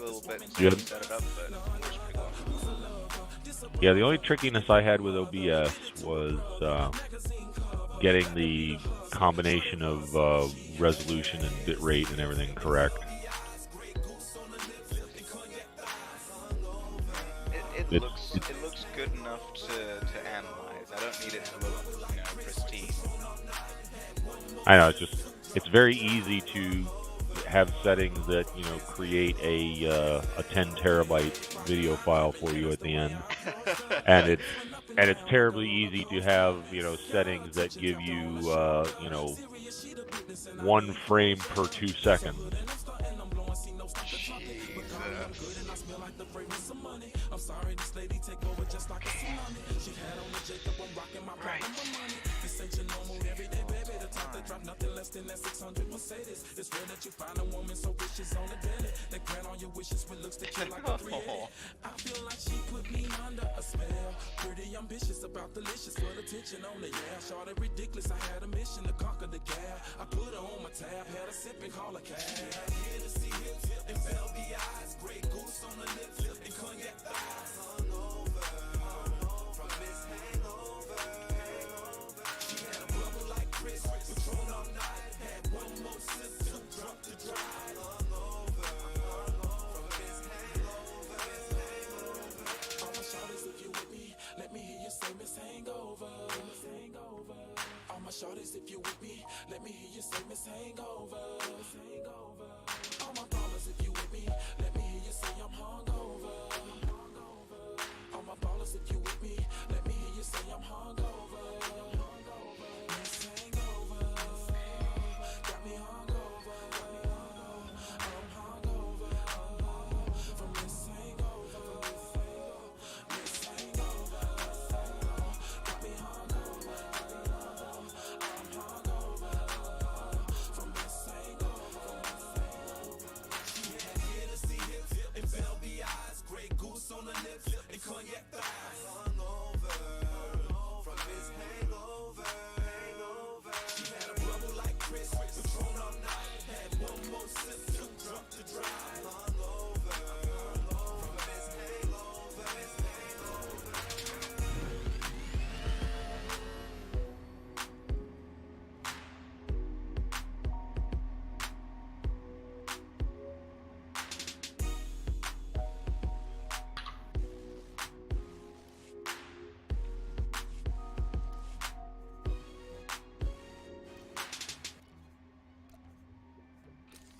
little bit Yeah. to set it up, but it works pretty well. Yeah, the only trickiness I had with OBS was getting the combination of resolution and bitrate and everything correct. It looks good enough to analyze. I don't need it to look, pristine. I know it's very easy to have settings that create a 10 terabyte video file for you at the end, and it's terribly easy to have settings that give you 1 frame per 2 seconds.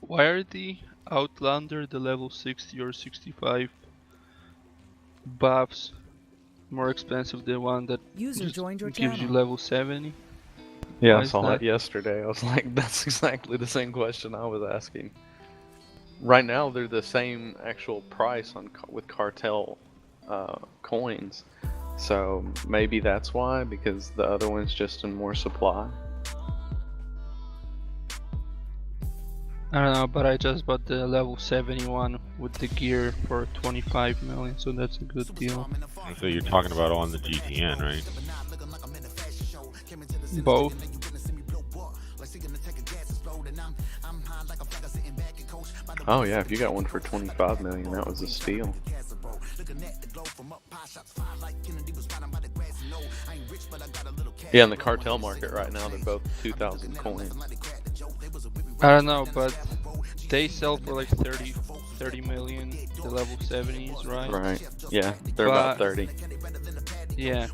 Why are the Outlander, the level 60 or 65 buffs more expensive than one that User just joined your gives you channel. level 70? Yeah, Why I is saw that? that yesterday. I was like, that's exactly the same question I was asking. Right now, they're the same actual price with cartel coins, so maybe that's why, because the other one's just in more supply. I don't know, but I just bought the level 71 with the gear for 25 million, so that's a good deal. So you're talking about on the GTN, right? Both. Oh yeah, if you got one for 25 million, that was a steal. Yeah, in the cartel market right now, they're both 2,000 coins. I don't know, but they sell for like 30 million, the level 70s, right? Right. Yeah, they're about 30. Yeah,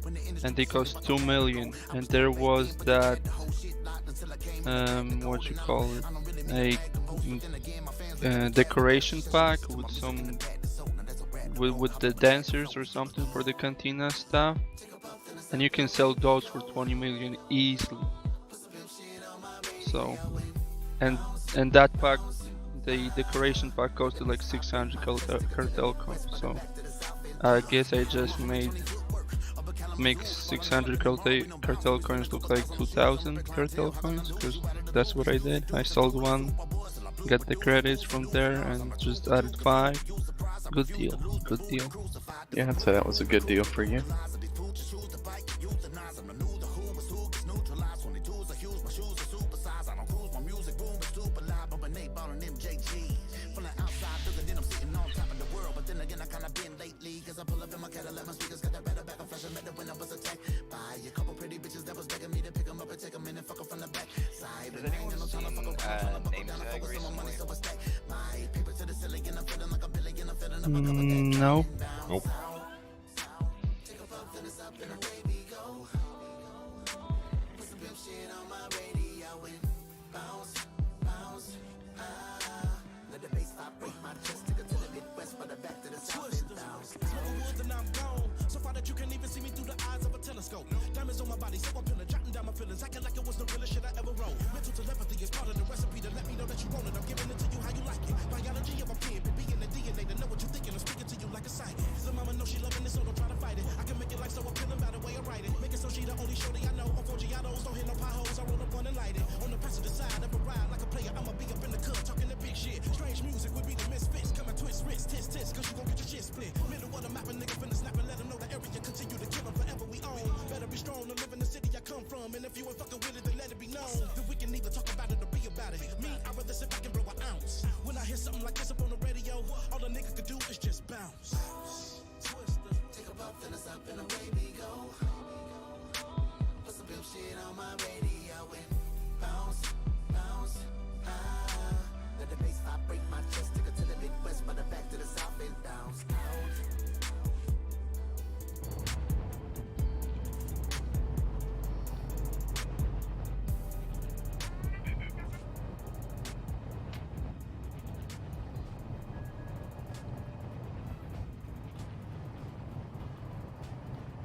and they cost 2 million, and there was that what you call it, a decoration pack with some with the dancers or something for the cantina stuff, and you can sell those for 20 million easily. So, and that pack, the decoration pack, costed like 600 cartel coins. So I guess I just make 600 cartel coins look like 2,000 cartel coins, because that's what I did. I sold one, got the credits from there, and just added 5. Good deal, good deal. Yeah, I'd say that was a good deal for you. Has anyone seen name tag recently? No. Nope.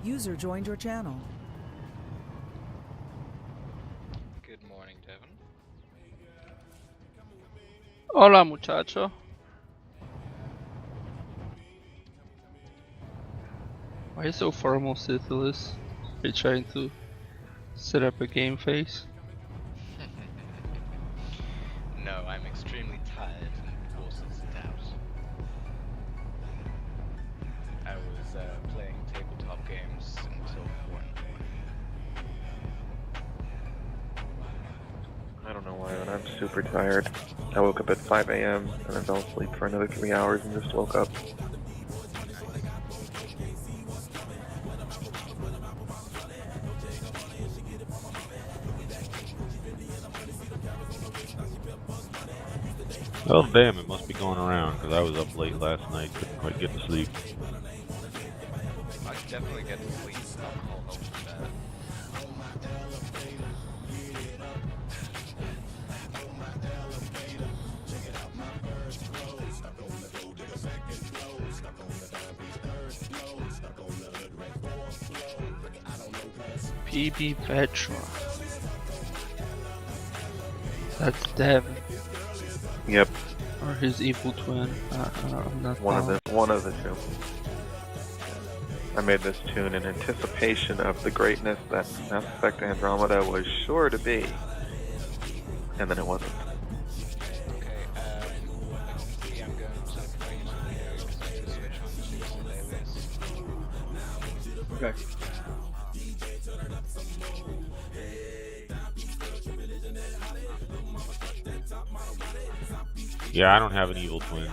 User joined your channel. Good morning, Devin. Hola, muchacho. Why are you so formal, Syphilis? Are you trying to set up a game face? No, I'm extremely tired and forces it out. I was playing tabletop games until 1. I don't know why, but I'm super tired. I woke up at 5 a.m. and I fell asleep for another 3 hours and just woke up. Well, damn, it must be going around because I was up late last night, couldn't quite get to sleep. I can definitely get to sleep. Alcohol helps with that. PB Petra. That's Devin. Yep, Or his evil twin. I'm not one of following. the two. I made this tune in anticipation of the greatness that Mass Effect Andromeda was sure to be, and then it wasn't. Okay, yeah, I'm going to play some video because I have to switch on to the playlist. Okay. Yeah, I don't have an evil twin,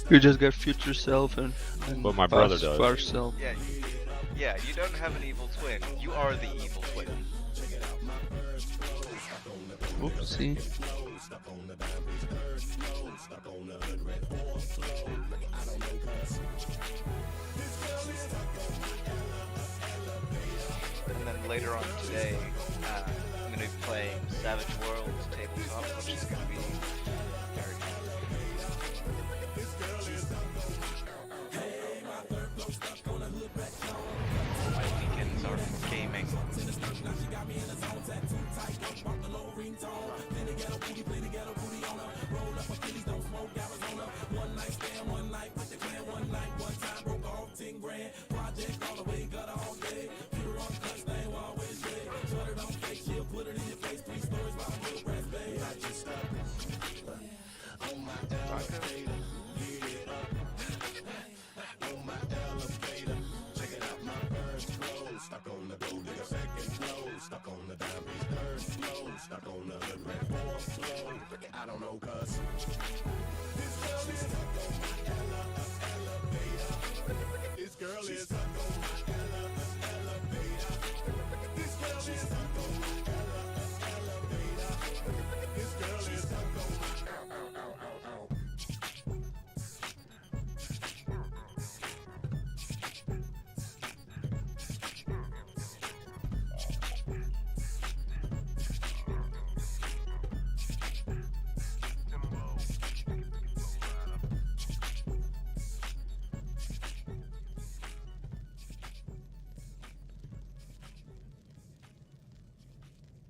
You just got future self and but my brother past does. far self. Yeah, you don't have an evil twin. You are the evil twin. Oopsie. And then later on today, I'm going to be playing Savage Worlds tabletop, which is going to be very fun. My weekends are for gaming. I don't know, cuz.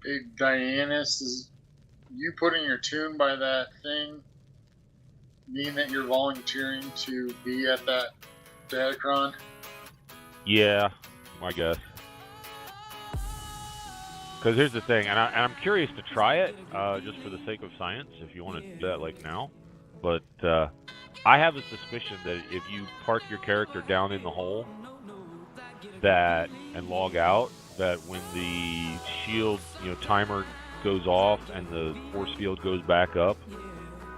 Hey, Dianus, is you putting your tune by that thing mean that you're volunteering to be at that Datacron? Yeah, I guess. Because here's the thing, and I'm curious to try it, just for the sake of science, if you want to do that like now. But I have a suspicion that if you park your character down in the hole, and log out, that when the shield, timer goes off and the force field goes back up,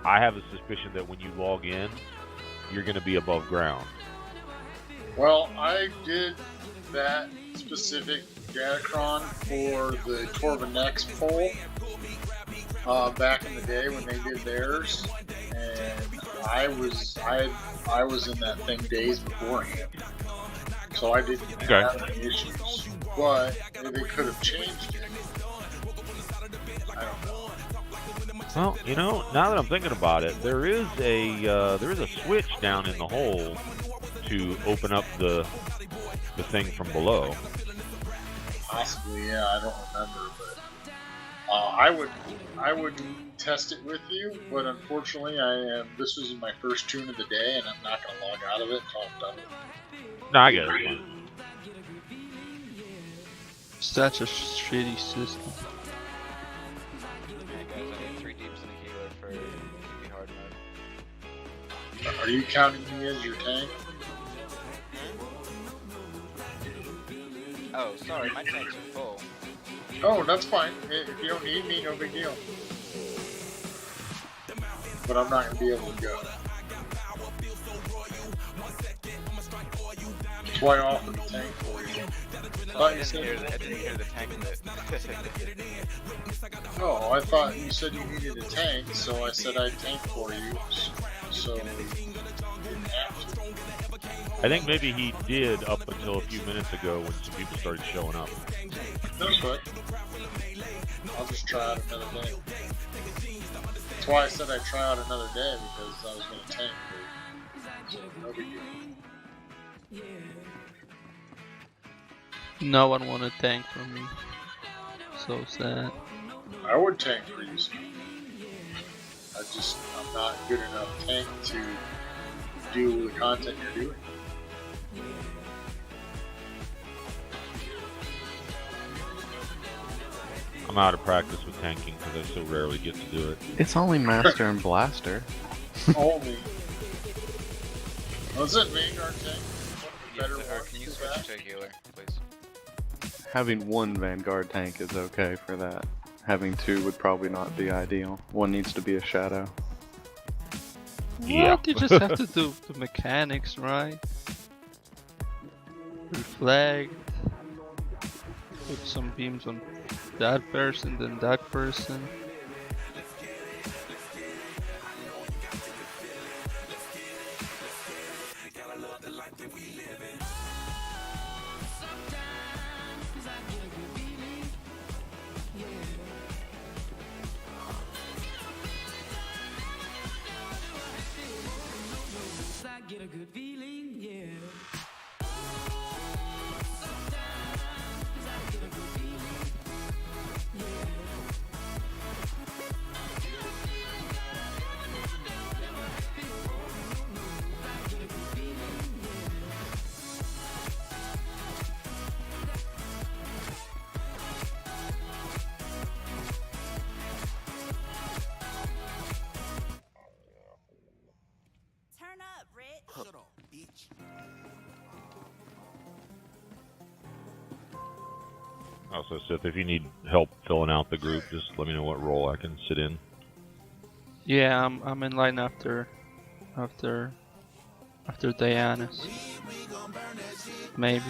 I have a suspicion that when you log in, you're going to be above ground. Well, I did that specific Datacron for the Torva Next poll back in the day when they did theirs, and I was in that thing days beforehand, so I didn't have any issues. But they could have changed it. I don't know. Well, now that I'm thinking about it, there is a switch down in the hole to open up the thing from below. Possibly, yeah. I don't remember, but I would test it with you. But unfortunately, this was my first tune of the day, and I'm not going to log out of it until I'm done with it. No, I get it. Such a shitty system. Hey guys, I need 3 deeps and a healer for keep hard mode. Are you counting me as your tank? Oh, sorry, my tanks are full. Oh, that's fine. If you don't need me, no big deal. But I'm not going to be able to go. That's why I offered the tank for you. I didn't hear the tank bit. Oh, I thought you said you needed a tank, so I said I'd tank for you. So you didn't have to. I think maybe he did up until a few minutes ago when some people started showing up. That's right. I'll just try out another day. That's why I said I'd try out another day, because I was going to tank for you. So no big deal. No one wanted tank from me. So sad. I would tank for you, Steve. I'm not good enough tank to do the content you're doing. I'm out of practice with tanking because I so rarely get to do it. It's only Master and Blaster. Only. Was it Vanguard tank? Yes, or can you switch to a healer, please? Having one Vanguard tank is okay for that. Having 2 would probably not be ideal. One needs to be a shadow. Yeah. What? You just have to do the mechanics, right? Reflect. Put some beams on that person, then that person. Also, Sith, if you need help filling out the group, just let me know what role I can sit in. Yeah, I'm in line after Diana's. Maybe.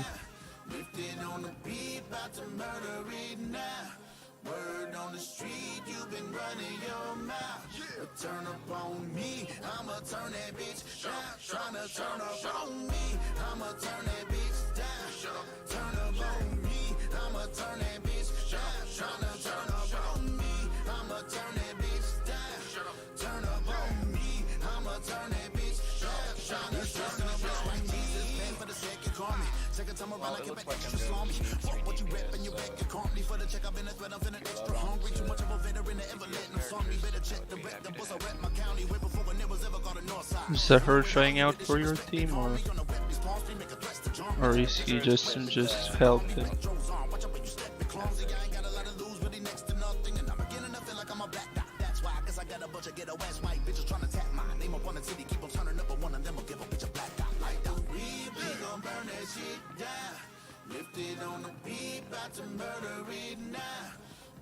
Turn up on me, I'ma turn that bitch down. Tryna turn up on me, I'ma turn that bitch down. Turn up on me, I'ma turn that bitch down. Tryna turn up on me, I'ma turn that bitch down. Turn up on me, I'ma turn that bitch down. Tryna turn up on me. Jesus, pay for the second garment. Well, it looks like I'm going to need 3D Is that her trying out for your team, or is he just helping? Lifted on the beat, about to murder it now.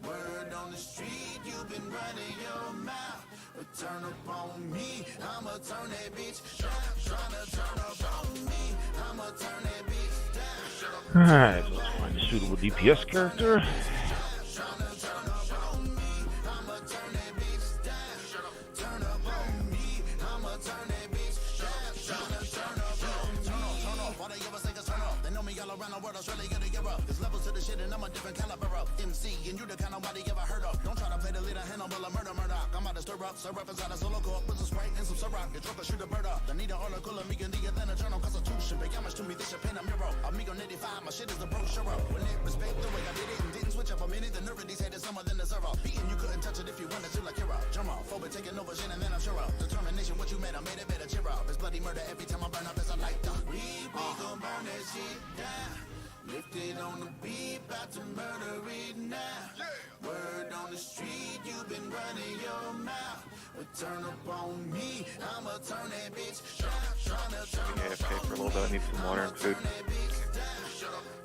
Word on the street, you've been running your mouth. But turn up on me, I'ma turn that bitch down. Tryna turn up on me, I'ma turn that bitch down. Alright, so let's find a suitable DPS character. Tryna turn up on me, I'ma turn that bitch down. Turn up on me, I'ma turn that bitch down. Tryna turn up on me. Turn up, all they ever say is turn up. They know me all around the world, Australia, get a gear up. There's levels to the shit and I'm a different caliber of MC, and you the kind of body ever heard of. Don't try to play the leader, Hannibal, a murder. I'm about to stir up, syrup inside a solo cup with some Sprite and some syrup. Get drunk or shoot a bird up. The need an article of me can dig it than a journal constitution. Pay homage to me, this should paint a mural. Amigo 85, my shit is the brochure up. When they respect the way I did it and didn't switch up a minute, the nerve of these haters somewhere than the zero. Beating you couldn't touch it if you wanted to, like hero. Jump off, phobic taking over shit and then I'm sure of. Determination, what you made, I made it better, cheer up. It's bloody murder every time I burn up as I light up. We gon' burn that shit down. Lifted on the beat, about to murder it now. Word on the street, you've been running your mouth. But turn up on me, I'ma turn that bitch down. Tryna turn AFK for a little bit. I need some water and food.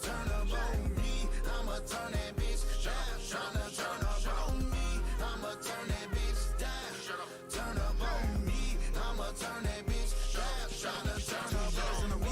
Turn up on me, I'ma turn that bitch down. Tryna turn up on me, I'ma turn that bitch down. Turn up on me, I'ma turn that bitch down. Tryna turn up on me.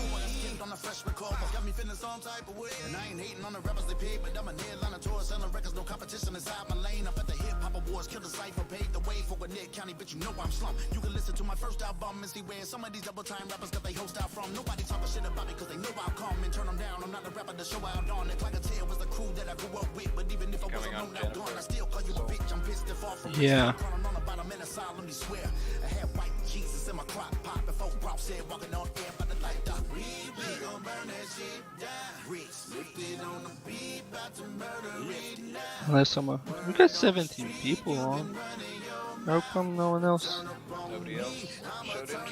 On a fresh record, got me feeling some type of way. And I ain't hating on the rappers they pay, but I'm a nail on a tour, selling records, no competition inside my lane. Up at the hip hop awards, kill the cipher, paved the way for a Nick County, bitch, you know I'm slumped. You can listen to my first album and see where some of these double time rappers got they host out from. Nobody talking shit about me, cause they know I'll come and turn them down. I'm not a rapper to show out on it. Like a tail was the crew that I grew up with, but even if I was alone out gone, I still call you a bitch. I'm pissed if all from Yeah. on about a minute, solemnly swear. I had white Jesus in my crock pot before Brock said walking on air by the light up. We gon' burn that shit down. Bricks lifted on the beat, about to murder it now. Unless someone, we got 17 people on. How come no one else? Nobody else showed interest or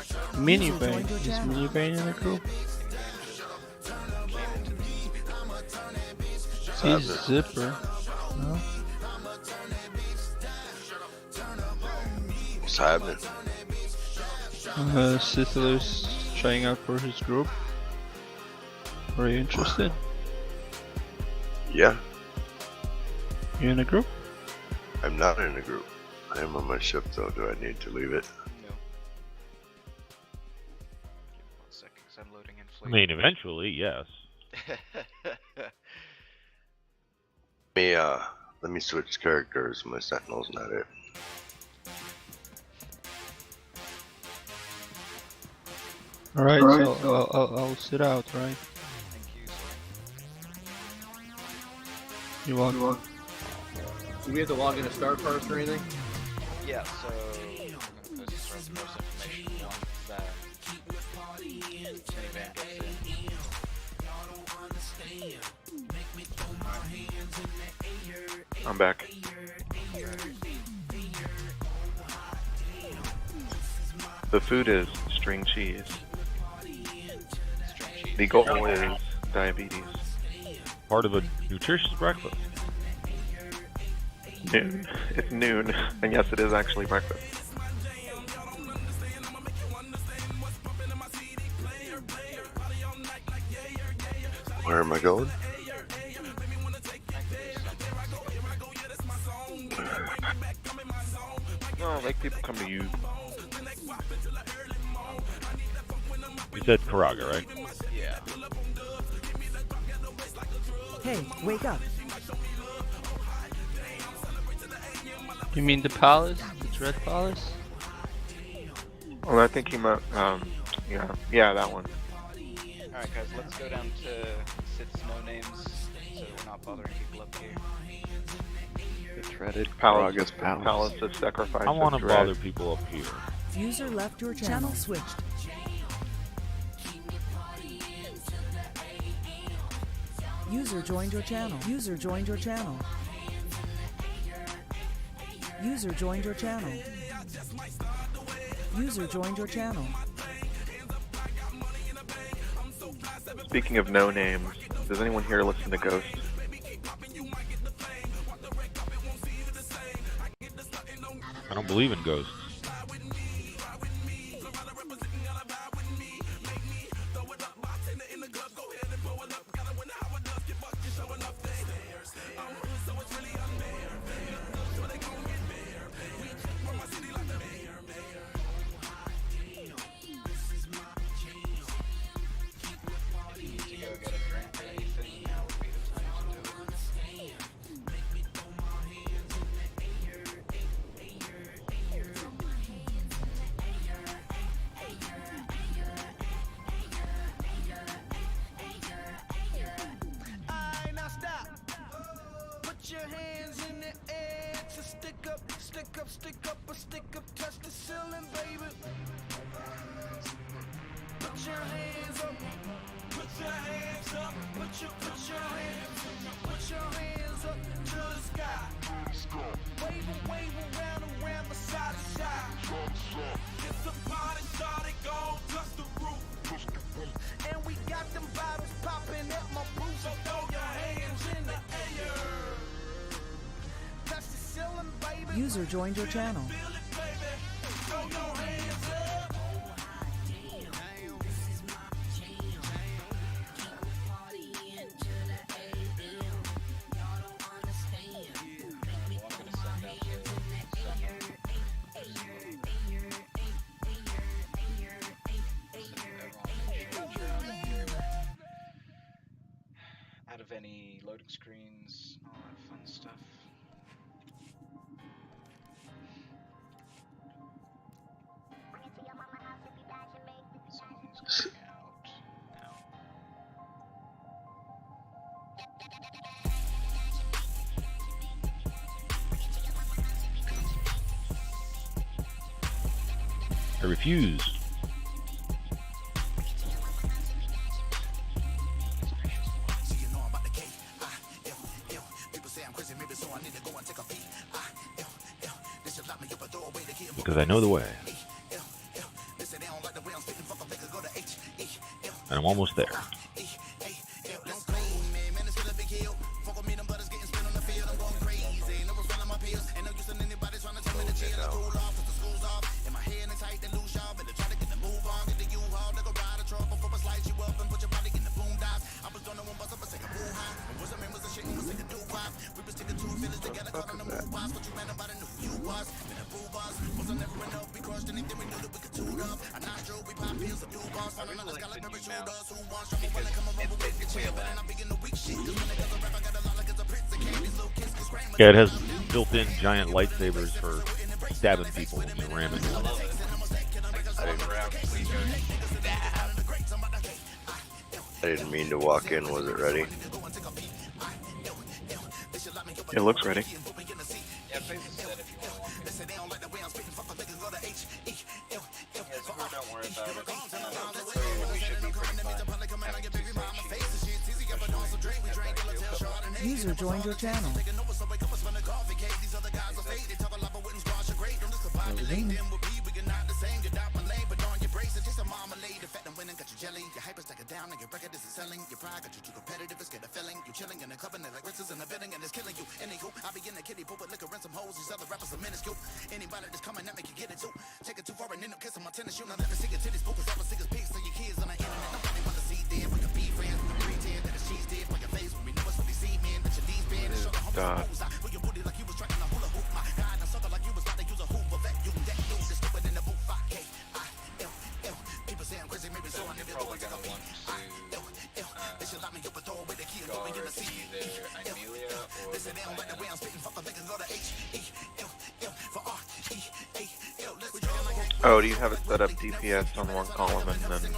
except Minibane. Is Minibane in the group? He's Zipper. No? What's happening? Sithler's trying out for his group. Are you interested? Yeah, You in a group? I'm not in a group. I am on my ship though. Do I need to leave it? no. Give me 1 second, cause I'm loading in I fleet. mean, eventually, yes. Let me switch characters. My sentinel's not it. Alright, so I'll sit out, right? Thank you, sir. You want? Do we have to log in to start first or anything? Yeah, so I'm gonna post this most information once that minivan gets in. I'm back. The food is string cheese. The goal is diabetes. Part of a nutritious breakfast. Noon. It's noon, and yes, it is actually breakfast. Where am I going? No, like people come to you. You said Karaga, right? Yeah. Hey, wake up. You mean the palace? The Dread Palace? Well, I think he might. Yeah, that one. Alright guys, let's go down to Sid's no names so we're not bothering people up here. The dreaded Palace, Karaga's Palace of Sacrifice. I want of to Dread. bother people up here. User left your channel switched. User joined your channel. User joined your channel. User joined your channel. User joined your channel. Speaking of no names, does anyone here listen to Ghost? I don't believe in ghosts. User joined your channel. Out of any loading screens, all that fun stuff. Something's coming out now. I refuse. Because I know the way. And I'm almost there. Yeah, it has built-in giant lightsabers for stabbing people when you ram it. I didn't mean to walk in. Was it ready? It looks ready. Yeah, Facebook said if you want to walk in. Yeah, so don't worry about it. We should be pretty fine. Having two stage User joined your channel. Dot. probably gonna want to guard either Amelia or the Oh, do you have it set up DPS on one column and then?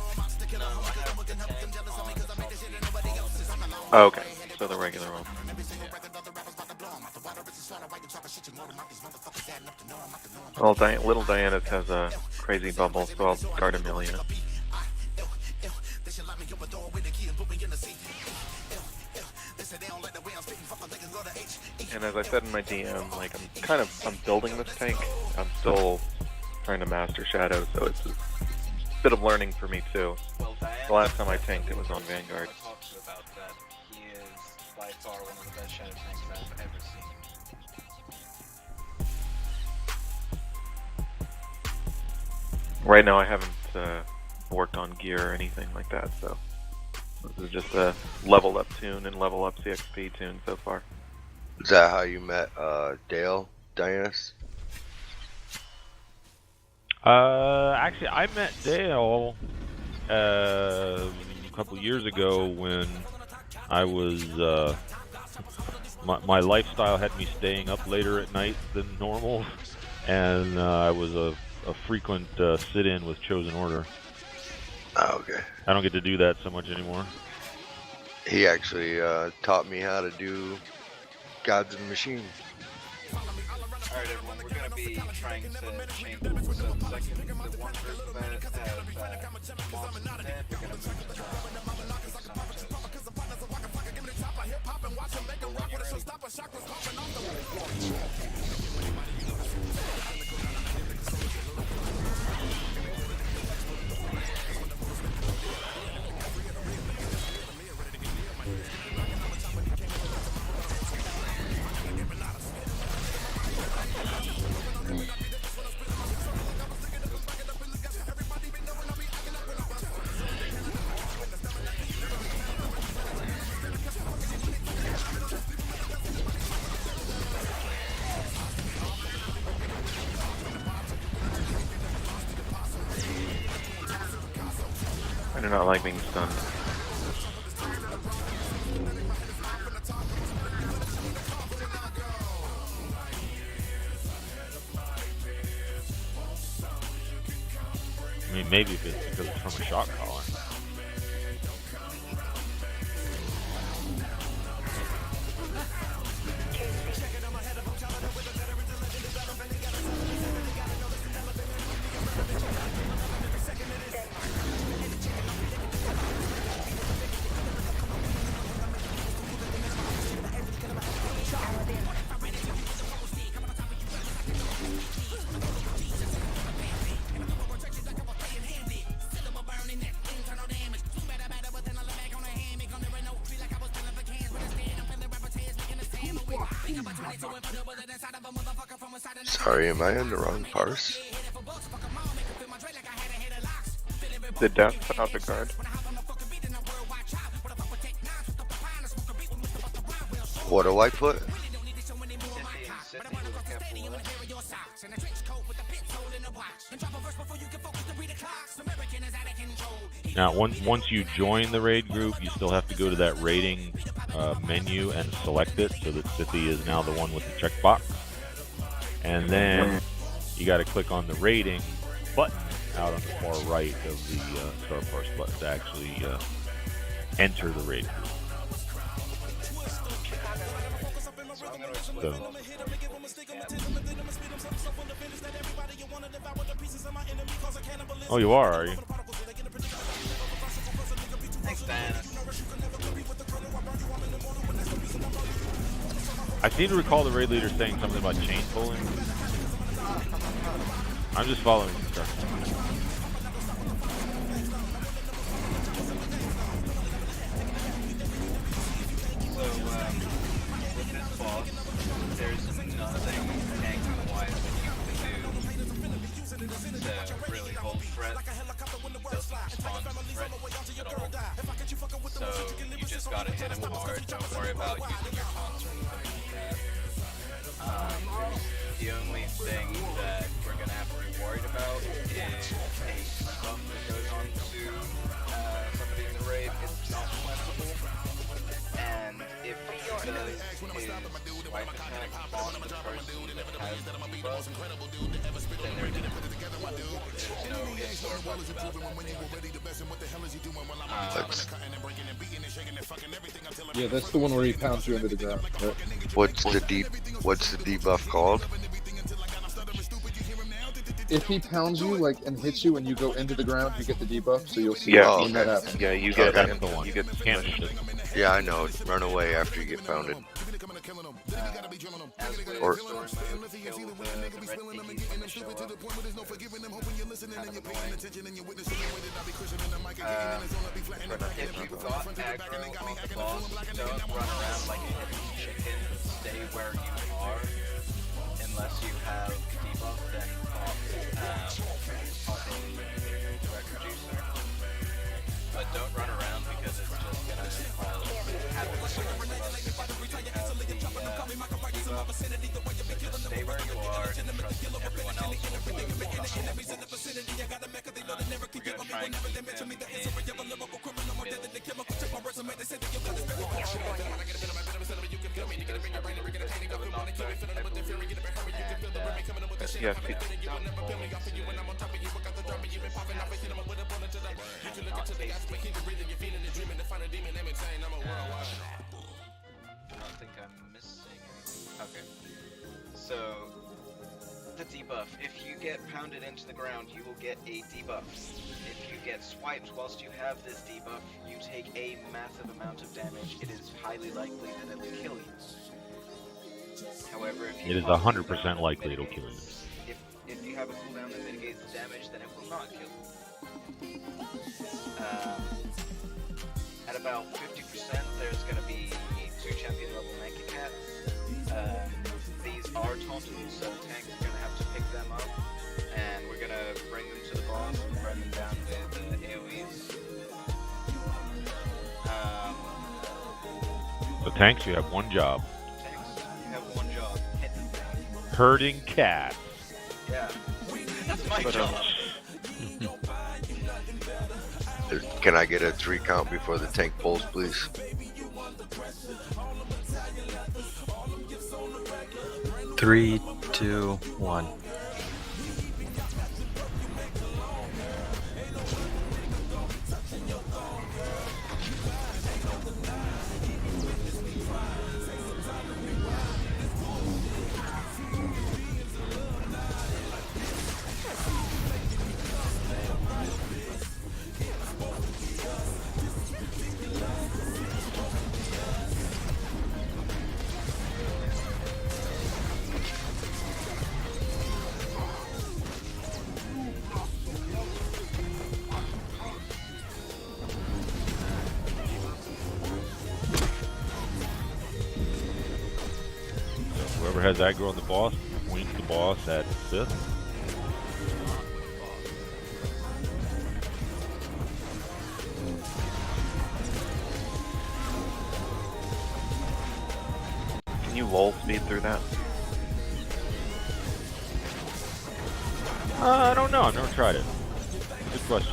Oh, okay, so the regular one. Well, little Diana's has a crazy bubble, so I'll guard Amelia. And as I said in my DM, like I'm building this tank. I'm still trying to master Shadow, so it's a bit of learning for me too. The last time I tanked, it was on Vanguard. Talk to you about that. He is by far one of the best shadow tanks I've ever seen. Right now, I haven't worked on gear or anything like that, so this is just a level up tune and level up CXP tune so far. Is that how you met Dale, Dias? Actually, I met Dale a couple years ago when I was my lifestyle had me staying up later at night than normal, and I was a frequent sit-in with Chosen Order. Oh, okay. I don't get to do that so much anymore. He actually taught me how to do Gods and Machine. Alright everyone, we're going to be trying to change the rules. So the second the one person that have mobs instead, we're going to move to I do not like being stunned. I mean, maybe if it's because it's from a shock collar. Sorry, am I in the wrong parse? Did Death put out the guard? What do I put? Now, once you join the raid group, you still have to go to that raiding menu and select it so that Sithy is now the one with the checkbox. And then you got to click on the raiding button out on the far right of the Star Parse button to actually enter the raid group. So. Oh, you are you? Thanks, Dan. I seem to recall the raid leader saying something about chain pulling. I'm just following instructions. So, with this boss, there's nothing tank-wise that you can do to really hold threat. Doesn't respond to threat at all. So, you just gotta hit him hard, don't worry about using your taunts or anything like that. The only thing that we're gonna have to be worried about is a stuff that goes on to somebody in the raid. It's not flexible, and if he does his swipe attack on the person that has the buff, then there's no ifs or buts about that. Yeah, that's the one where he pounds you into the ground. Right? What's the debuff called? if he pounds you like and hits you and you go into the ground, you get the debuff. So you'll see Yeah. when that happens. Yeah, you Oh, get that's the one. you get Can't smushed. miss it. Yeah, I know. Run away after you get pounded. As with Or- story mode, kill the red piggies when they show up. Kind of annoying. If you've got aggro on the boss, don't run around like a hidden chicken. Stay where you are, unless you have debuff, then pop a direct reducer. But don't run around because it's just gonna cause havoc to the rest of us if you have the debuff. So just stay where you are and trust that everyone else will follow along. We're gonna try and keep them in Yes. I don't think I'm missing anything. Okay. So, the debuff. If you get pounded into the ground, you will get a debuff. If you get swiped whilst you have this debuff, you take a massive amount of damage. It is highly likely that it will kill you. However, if you It is pop 100% likely it'll kill you. if you have a cooldown that mitigates the damage, then it will not kill you. At about 50%, there's going to be 2 champion level Nike Cats. These are taunted, so the tank's going to have to pick them up, and we're going to bring them to the boss and run them down with AoEs. The tanks, you have one job. Tanks, you have one job, hit them. Herding cats. Yeah, that's my job. Can I get a 3 count before the tank pulls, please? Three, two, one. Whoever has aggro on the boss, wings the boss at 5th. Can you lull speed through that? I don't know. I've never tried it. Good question.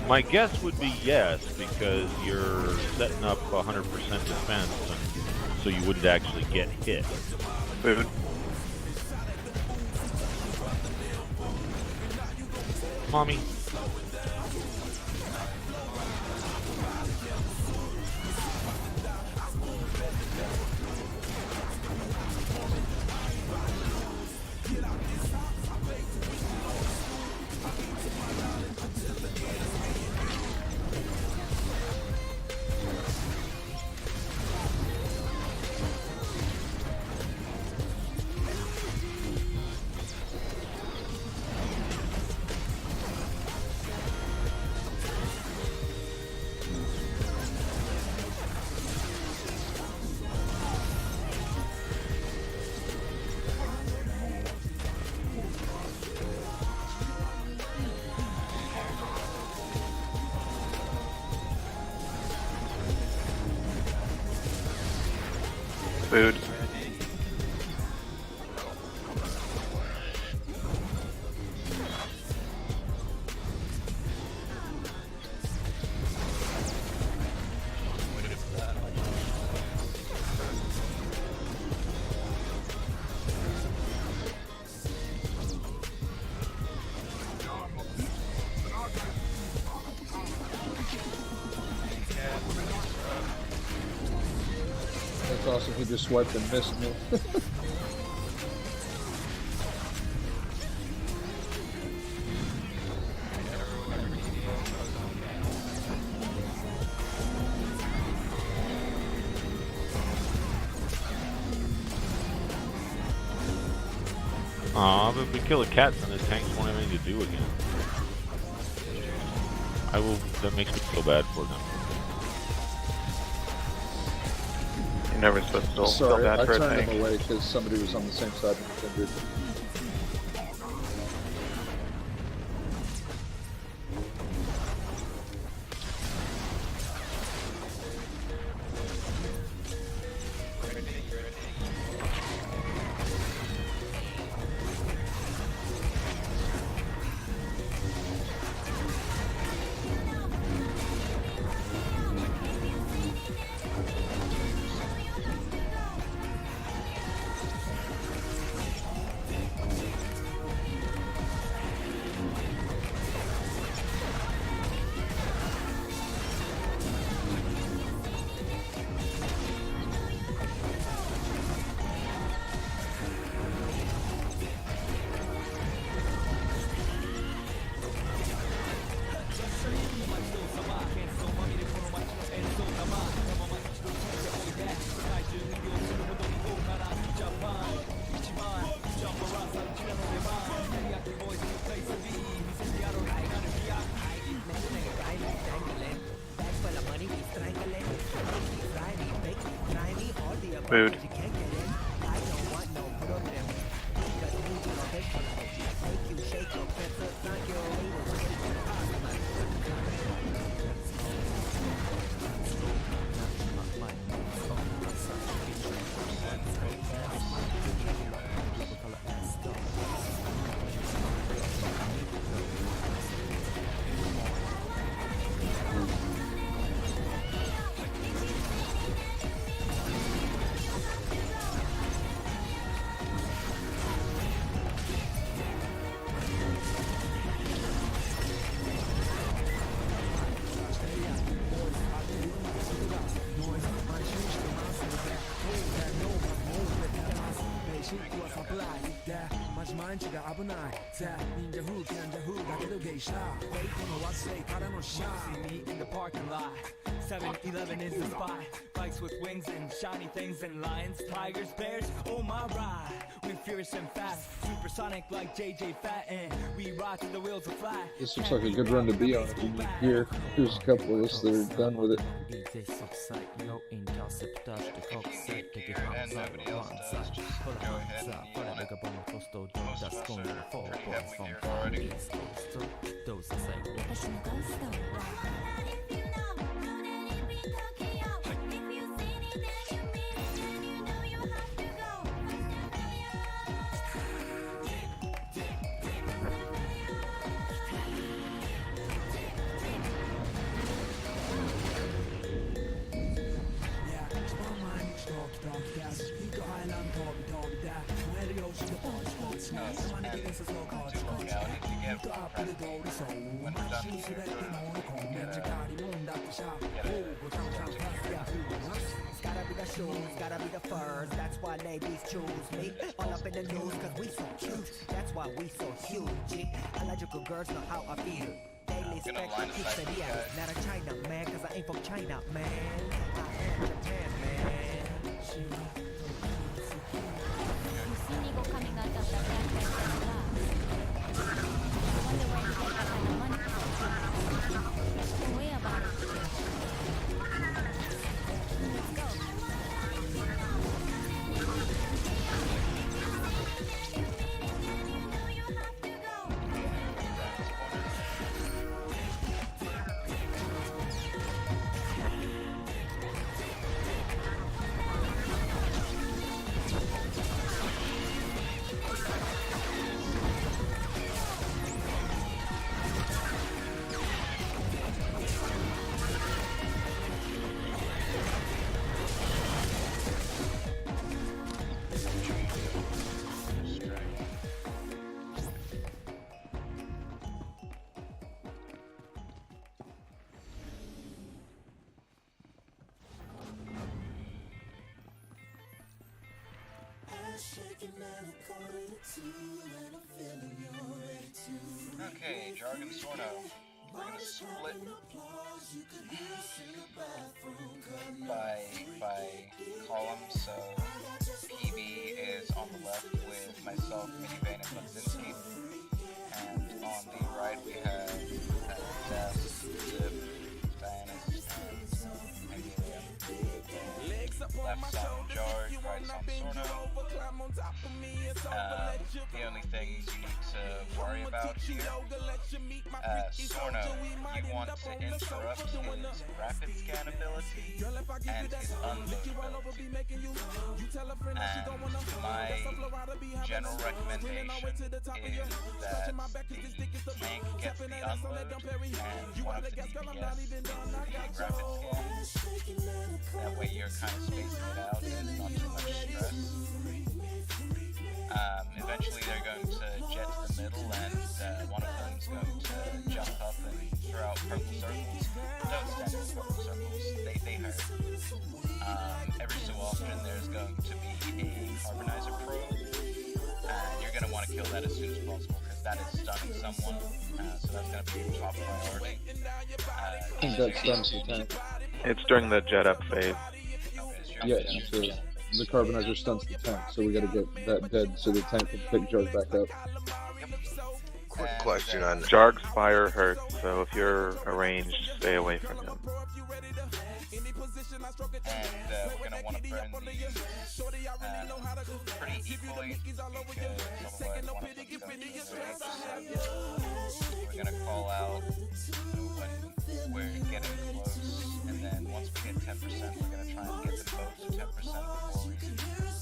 My guess would be yes, because you're setting up 100% defense, and so you wouldn't actually get hit. Food. Mommy. Food. That's awesome. He just swiped and missed me. Aw, but if we kill the cats, then the tanks won't have anything to do again. That makes me feel bad for them. You're never supposed to feel Sorry, bad I for a turned tank. him away because somebody was on the same side of the Kindred. Food. in the parking lot. 7-Eleven is the spot. Bikes with wings and shiny things and lions, tigers, bears. Oh my ride, we fierce and fast, supersonic like JJ Fat, and we ride till the wheels are flat. This looks like a good run to be on if you need gear. There's a couple of us that are done with it. And nobody else does, just go ahead and you want it closer to closer to your head when you're already. Gotta be the furs, that's why ladies choose me. All up in the news, cause we so cute. That's why we so huge. Illogical girls know how I feel. Daily spec pizzeria. Not a China man, cause I ain't from China, man. I am Japan, man. You see me go coming out of the back like that glass. I wonder where you get that kind of money from. Don't worry about it. Let's go. Okay, Jargon Sorno. We're gonna split by columns, so PB is on the left with myself, Minivane, and Budzinski, and on the right we have Zess, Zip, Dianus, and Amelia. Left's on George, right's on Sorno. The only things you need to worry about here, Sorno, you want to interrupt his rapid scan ability and his unload ability. And my general recommendation is that the tank gets the unload and one of the DPS is the rapid scan. That way you're kind of spacing it out and it's not too much stress. Eventually they're going to jet to the middle and one of them's going to jump up and throw out purple circles. Don't stand in purple circles, they hurt. Every so often there's going to be a carbonizer probe, and you're going to want to kill that as soon as possible because that is stunning someone, so that's going to be your top priority. I think that stuns the tank. It's during the jet up phase. Yeah, so the carbonizer stuns the tank, so we gotta get that dead so the tank can pick Jarg back up. Quick question on Jarg's fire hurts, so if you're arranged, stay away from him. And we're going to want to burn these pretty equally because otherwise one of them's going to We're going to call out when we're getting close, and then once we hit 10%, we're going to try and get them both to 10% before we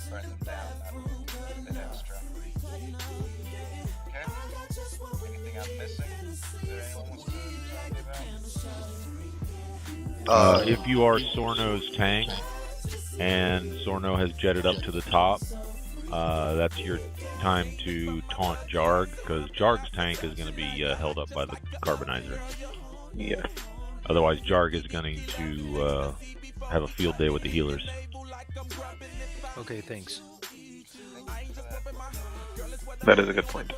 burn them down. That'll be a bit extra. Okay? Anything I'm missing that anyone wants to talk about? If you are Sorno's tank and Sorno has jetted up to the top, that's your time to taunt Jarg, because Jarg's tank is going to be held up by the carbonizer. Yeah. Otherwise, Jarg is going to have a field day with the healers. Okay, thanks. That is a good point.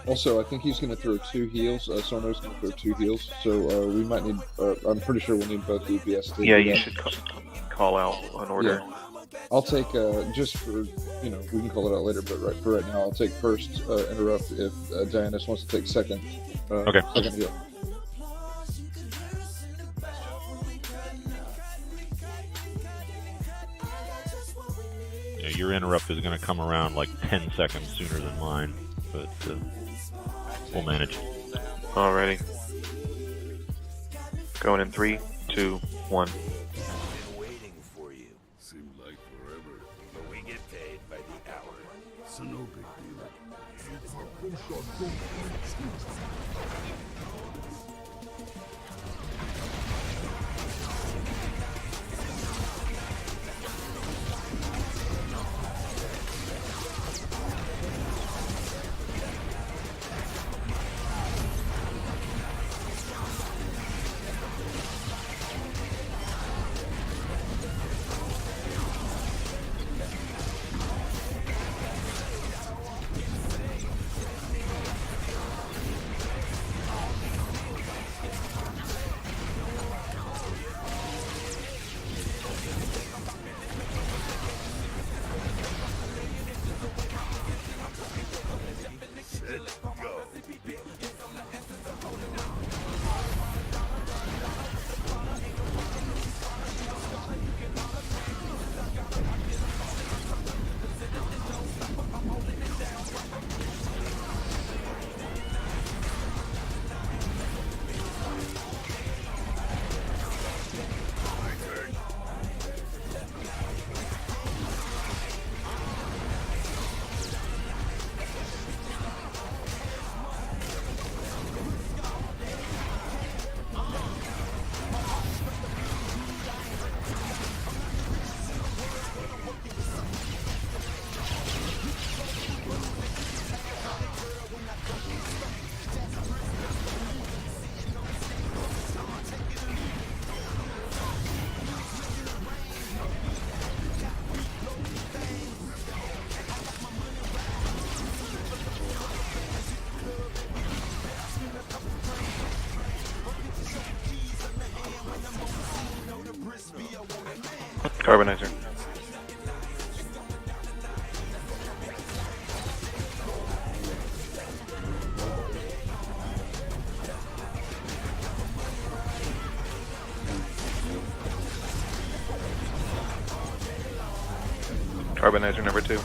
Also, I think he's going to throw 2 heals. Sorno's going to throw 2 heals, so we might need. I'm pretty sure we'll need both DPS to Yeah, do you that. should call out an order. Yeah. I'll take just for we can call it out later, but for right now, I'll take first interrupt if Dianus wants to take second. Okay. Second heal. Yeah, your interrupt is going to come around like 10 seconds sooner than mine, but we'll manage. Alrighty. Going in 3, 2, 1. Waiting for you. Seemed like forever, but we get paid by the hour, so no big deal. Carbonizer. Carbonizer number 2.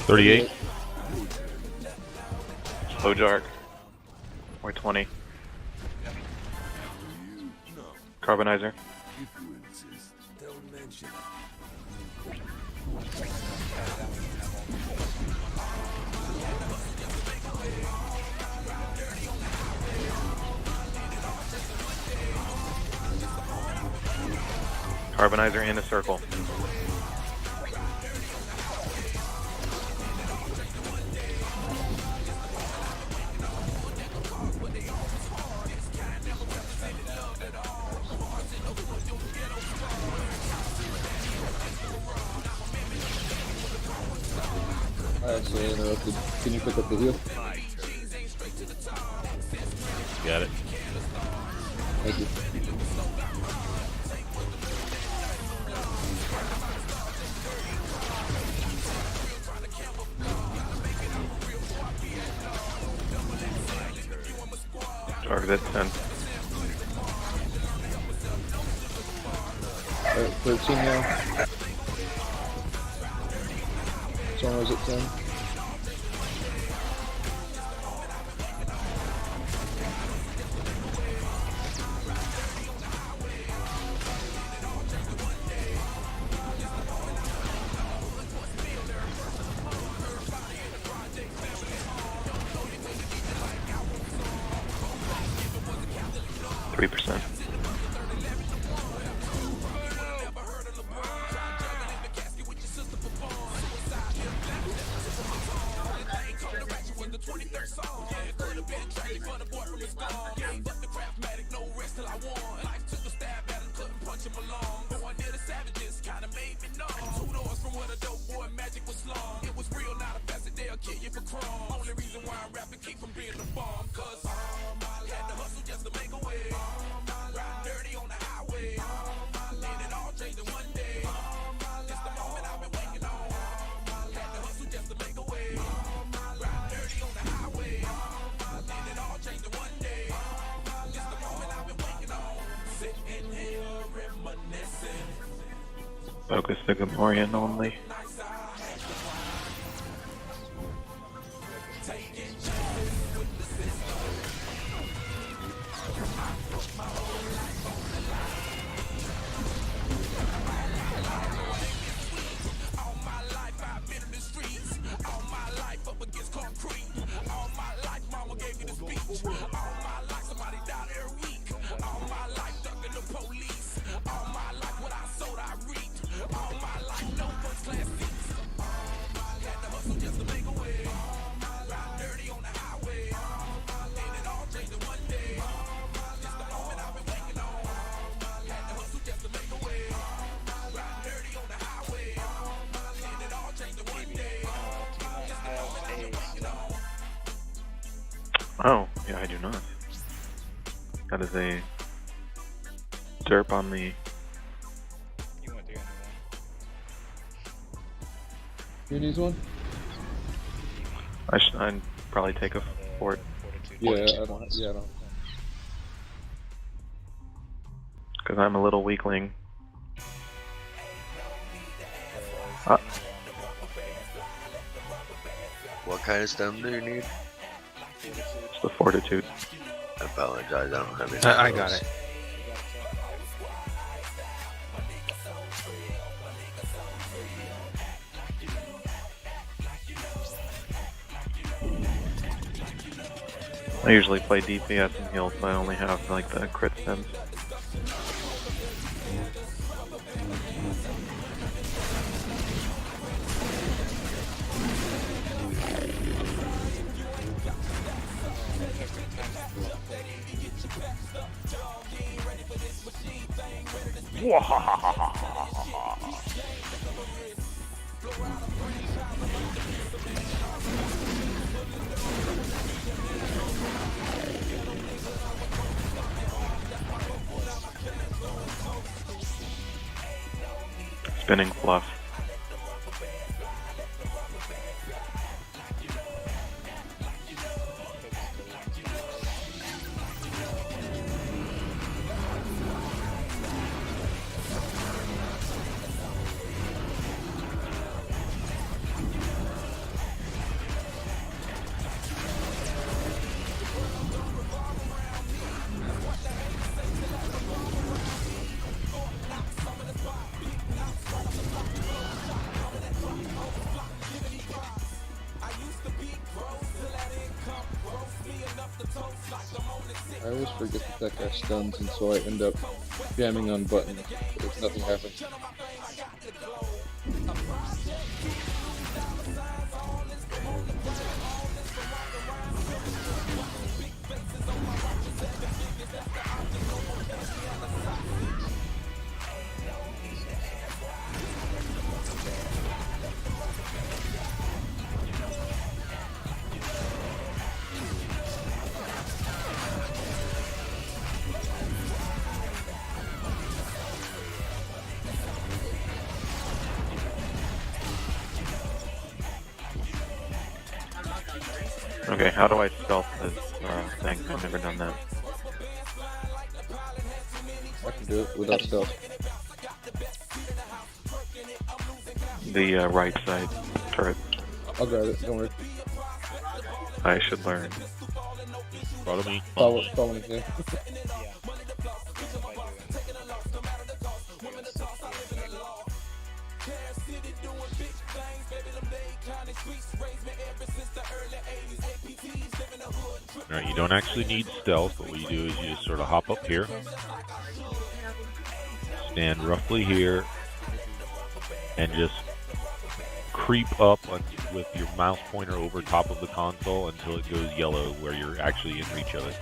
$38. Ojark. Or 20. Carbonizer. Carbonizer in a circle. I actually interrupted. Can you pick up the heel? Got it. Thank you. Target at 10. 13 now. Someone's at 10. %. Focus the Gamorrean only. Oh, yeah, I do not. That is a derp on the... Who needs one? I'd probably take a fort. Yeah, I don't. Yeah, I don't. Because I'm a little weakling. What kind of stem do you need? It's the fortitude. I apologize. I don't have any. I got it. I usually play DPS and heal, so I only have like the crit stems. Spinning fluff. I always forget that that guy stuns, and so I end up jamming on buttons if nothing happens. Okay, how do I stealth this thing? I've never done that. I can do it without stealth. The right side turret. I'll grab it, don't worry. I should learn. Follow me. Follow me, yeah. Alright, you don't actually need stealth, but what you do is you just sort of hop up here, stand roughly here, and just creep up with your mouse pointer over top of the console until it goes yellow where you're actually in reach of it.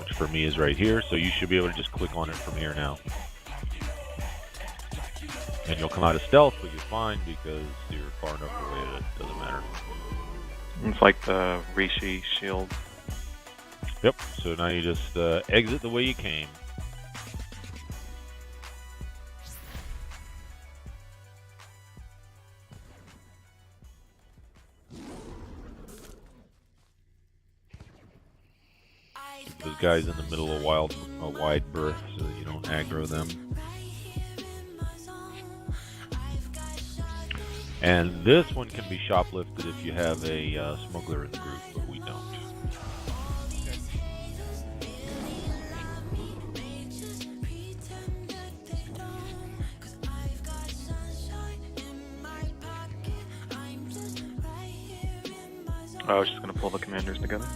Which for me is right here, so you should be able to just click on it from here now. And you'll come out of stealth, but you're fine because you're far enough away that it doesn't matter. It's like the Rishi shield. Yep, so now you just exit the way you came. Those guys in the middle of a wide berth so that you don't aggro them. And this one can be shoplifted if you have a smuggler in the group, but we don't. I was just gonna pull the commanders together.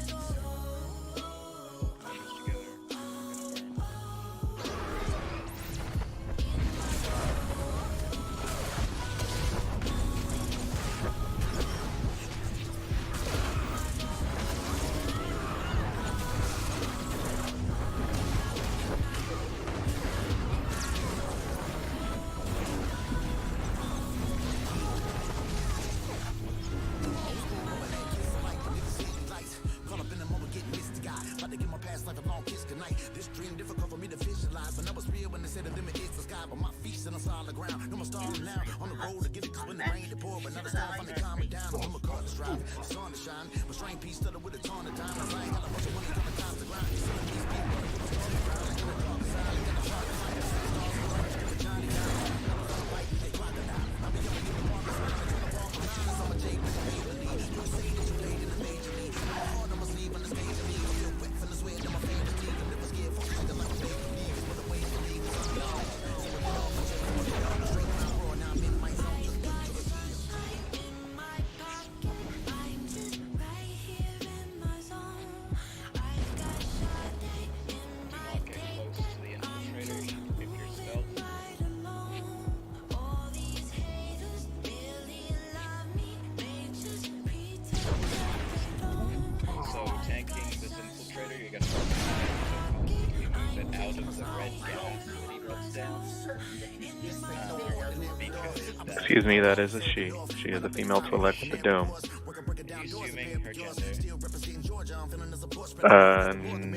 Excuse me, that is a she. She is a female Twi'lek with the dome.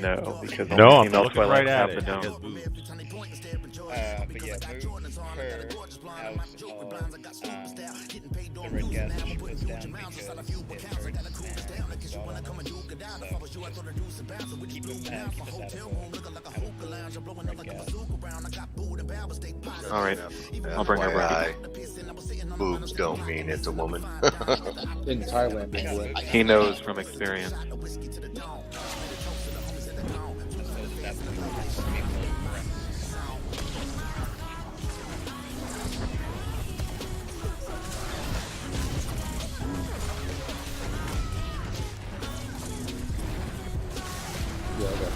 No, because No, only I'm female looking Twi'leks right at have it. the It has dome. boobs. But yeah, move her out of the red gas that she puts down because it hurts and it's all on us. So just keep us out of red gas. Alright, I'll bring her back. Boobs don't mean it's a woman. In Thailand, anyway. He knows from experience. Yeah, I got it.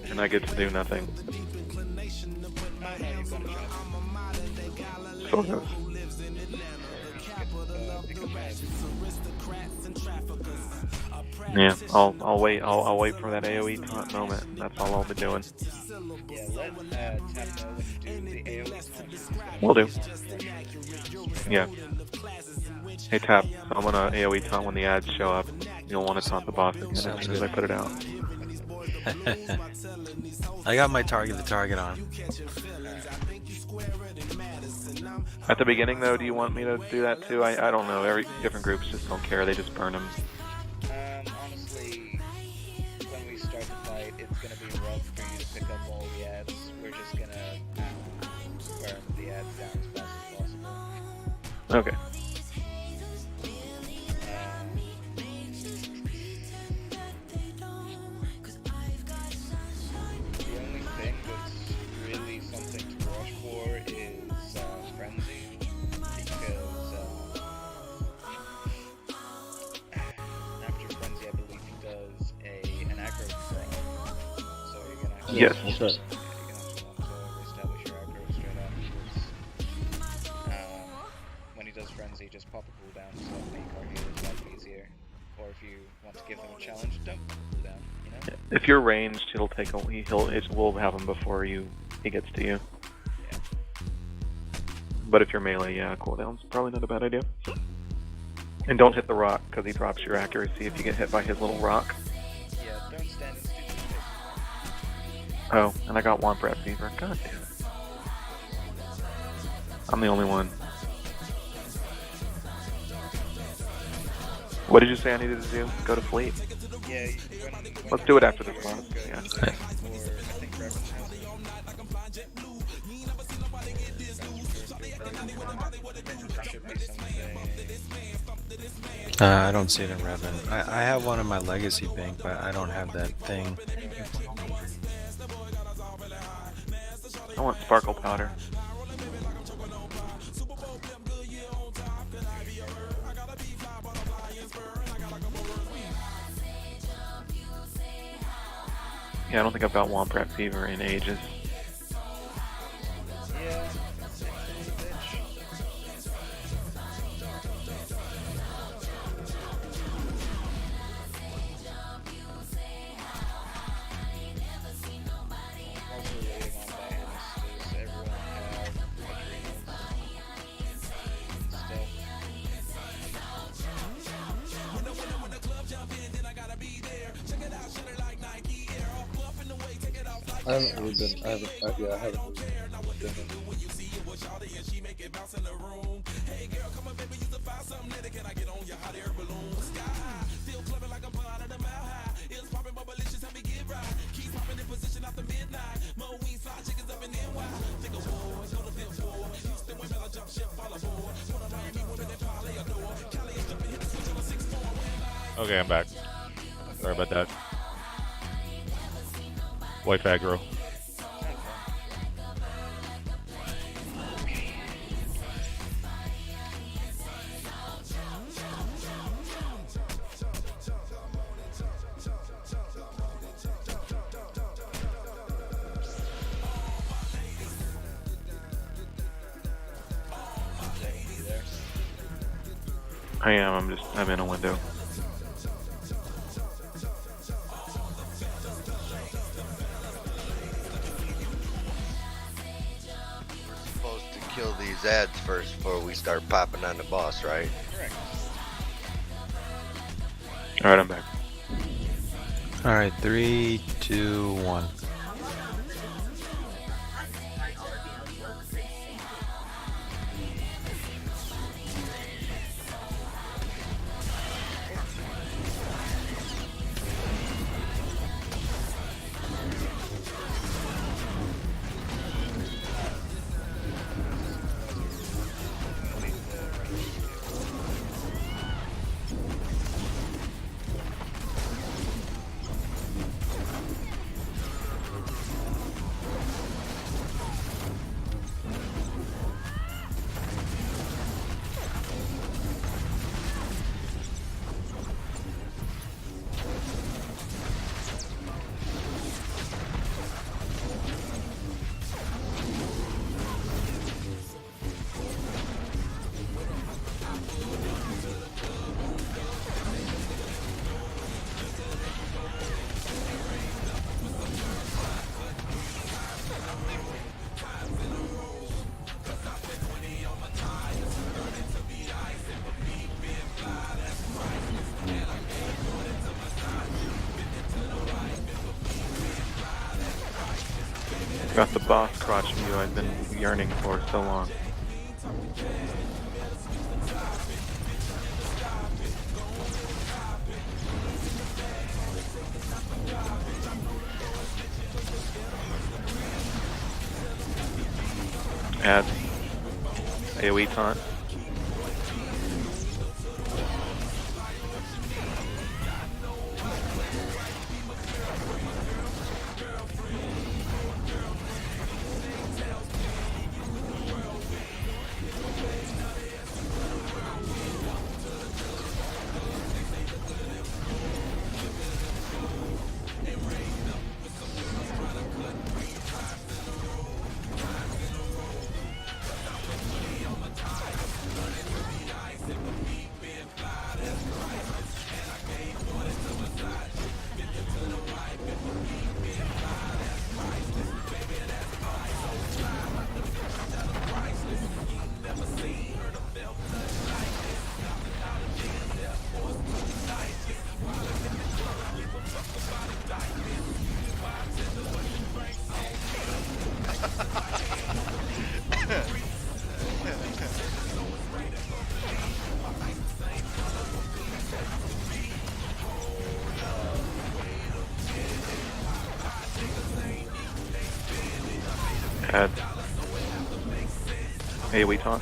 And I get to do nothing. Sort of. Yeah, I'll wait. I'll wait for that AOE taunt moment. That's all I'll be doing. Yeah, let Tap know when to do the AoE. Will do. Yeah. Hey Tap, I'm gonna AOE taunt when the ads show up. You'll want to taunt the boss again as soon as I put it out. I got my target on. At the beginning though, do you want me to do that too? I don't know. Every different groups just don't care. They just burn them. Honestly, when we start the fight, it's gonna be rough for you to pick up all the ads. We're just gonna burn the ads down as fast as possible. Okay. The only thing that's really something to watch for is Frenzy, because after Frenzy, I believe he does an aggro throw. So you're gonna have to, Yes. That's right. you're gonna have to want to reestablish your aggro straight afterwards. When he does Frenzy, just pop a cooldown so that make our healers life easier. Or if you want to give them a challenge, don't pop a cooldown, you know? If you're ranged, we'll have him before he gets to you. Yeah. But if you're melee, yeah, cooldown's probably not a bad idea. And don't hit the rock, because he drops your accuracy if you get hit by his little rock. Yeah, don't stand in stupid space. Oh, and I got Womp Rat Fever. God damn it. I'm the only one. What did you say I needed to do? Go to fleet? Yeah, Let's do it after this boss. Yeah. or I think Reverend has should be something. I don't see it in Revan. I have one in my legacy bank, but I don't have that thing. I want sparkle powder. Yeah, I don't think I've got Womp Rat Fever in ages. Yeah, it's a bitch. Also waiting on Diana. Does everyone have adrenals and stuff? I haven't really been. I haven't. Yeah, I haven't really been. Okay, I'm back. Sorry about that. Wife aggro. I am. I'm in a window. Supposed to kill these ads first before we start popping on the boss, right? Correct. All right, I'm back. All right, 3, 2, 1. Got the boss crotch view I've been yearning for so long. Add AoE taunt. Add AoE taunt.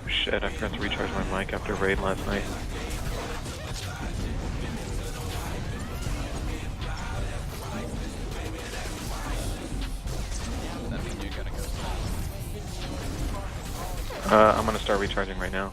Shit, I forgot to recharge my mic after raid last night. I'm gonna start recharging right now.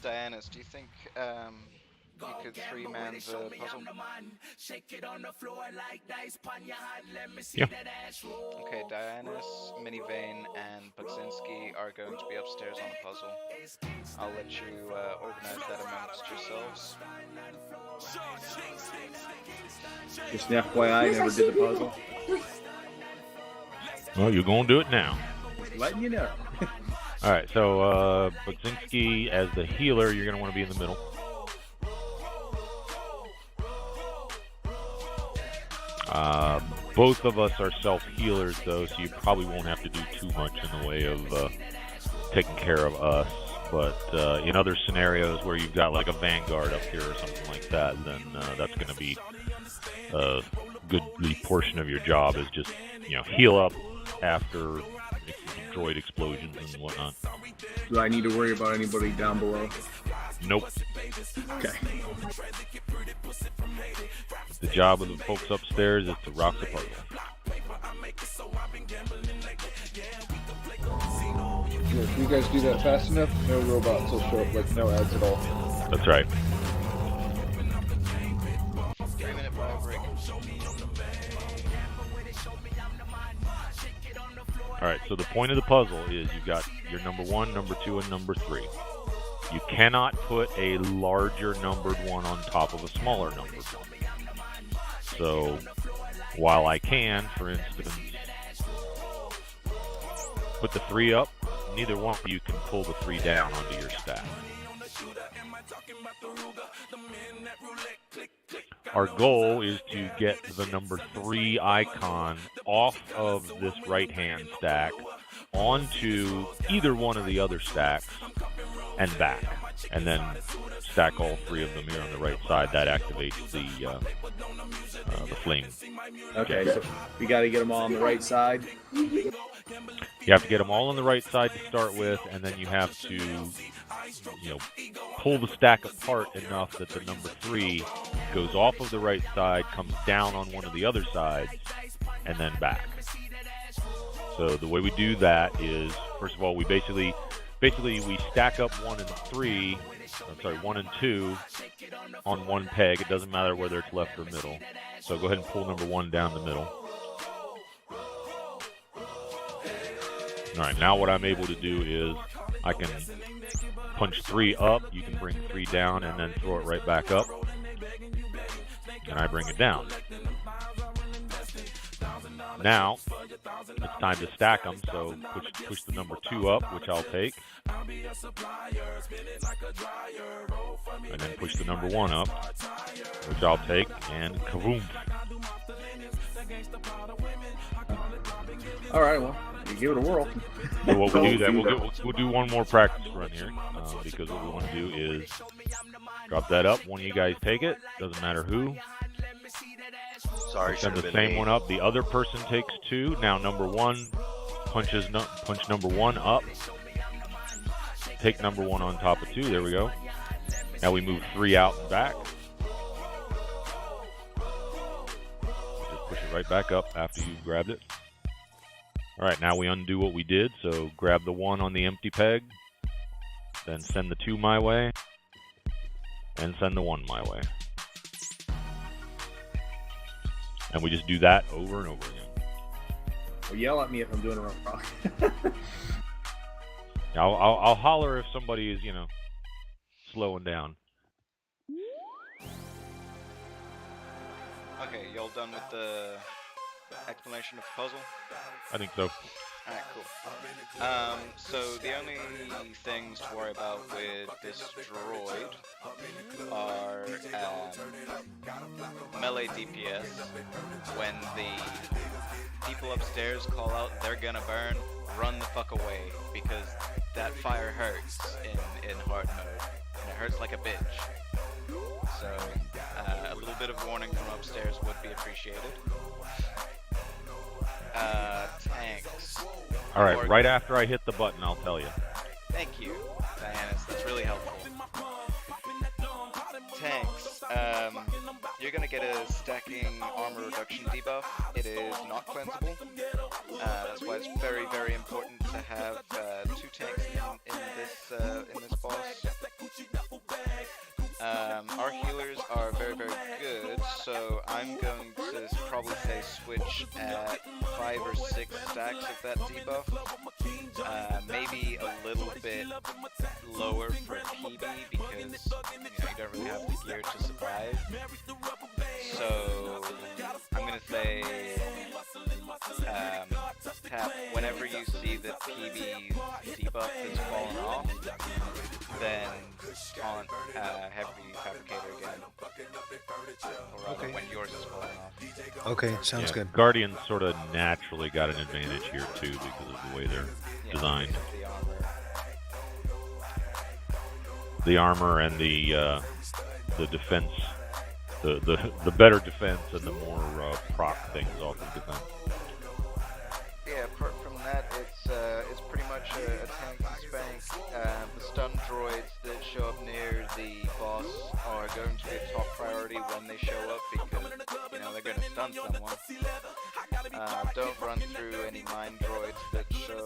Dianis, do you think you could three-man the puzzle? Yeah. Okay, Dianis, Minivane, and Bugzinski are going to be upstairs on a puzzle. I'll let you organize that amongst yourselves. Just an FYI, I never did the puzzle. Well, you're going to do it now. Just letting you know. All right, so Butzinski, as the healer, you're going to want to be in the middle. Both of us are self-healers, though, so you probably won't have to do too much in the way of taking care of us. But in other scenarios where you've got like a vanguard up here or something like that, then that's going to be a goodly portion of your job is just, heal up after droid explosions and whatnot. Do I need to worry about anybody down below? Nope. Okay. The job of the folks upstairs is to rock the puzzle. Yeah, if you guys do that fast enough, no robots will show up, like no ads at all. That's right. 3-minute bio break. Alright, so the point of the puzzle is you've got your number 1, number 2, and number 3. You cannot put a larger numbered one on top of a smaller numbered one. So, while I can, for instance, put the 3 up, neither one of you can pull the 3 down onto your stack. Our goal is to get the number 3 icon off of this right-hand stack onto either one of the other stacks and back. And then stack all 3 of them here on the right side. That activates the flame. Okay, so we got to get them all on the right side. You have to get them all on the right side to start with, and then you have to, pull the stack apart enough that the number 3 goes off of the right side, comes down on one of the other sides, and then back. So the way we do that is, first of all, we basically we stack up 1 and 2 on one peg. It doesn't matter whether it's left or middle. So go ahead and pull number 1 down the middle. All right, now what I'm able to do is I can punch 3 up, you can bring 3 down, and then throw it right back up. And I bring it down. Now, it's time to stack them, so push the number 2 up, which I'll take. And then push the number 1 up, which I'll take, and kaboom. All right, well, you give it a whirl. So what we do that, we'll do one more practice run here, because what we want to do is drop that up. One of you guys take it, doesn't matter who. Sorry, Send the same one up. The other person takes 2. Now number 1 punch number 1 up. Take number 1 on top of 2. There we go. Now we move 3 out and back. Just push it right back up after you've grabbed it. All right, now we undo what we did. So grab the 1 on the empty peg, then send the 2 my way, and send the 1 my way. And we just do that over and over again. Well, yell at me if I'm doing it wrong. I'll holler if somebody is, slowing down. Okay, y'all done with the explanation of the puzzle? I think so. Alright, cool. So the only things to worry about with this droid are melee DPS. When the people upstairs call out, they're gonna burn, run the fuck away, because that fire hurts in hard mode, and it hurts like a bitch. So a little bit of warning from upstairs would be appreciated. Tanks. Alright, right after I hit the button, I'll tell you. Thank you, Dianis. That's really helpful. Tanks. You're gonna get a stacking armor reduction debuff. It is not cleansable. That's why it's very, very important to have 2 tanks in this boss. Our healers are very, very good, so I'm going to probably say switch at 5 or 6 stacks of that debuff. Maybe a little bit lower for PB because you don't really have the gear to survive. So I'm gonna say tap whenever you see the PB debuff has fallen off, then taunt Heavy Fabricator again. Or rather, when yours is falling off. Okay, sounds good. Guardians sort of naturally got an advantage here too because of the way they're designed. The armor and the defense, the better defense and the more proc things off the defense. Yeah, apart from that, it's pretty much a tank and spank. The stun droids that show up near the boss are going to be a top priority when they show up because they're going to stun someone. Don't run through any mine droids that show.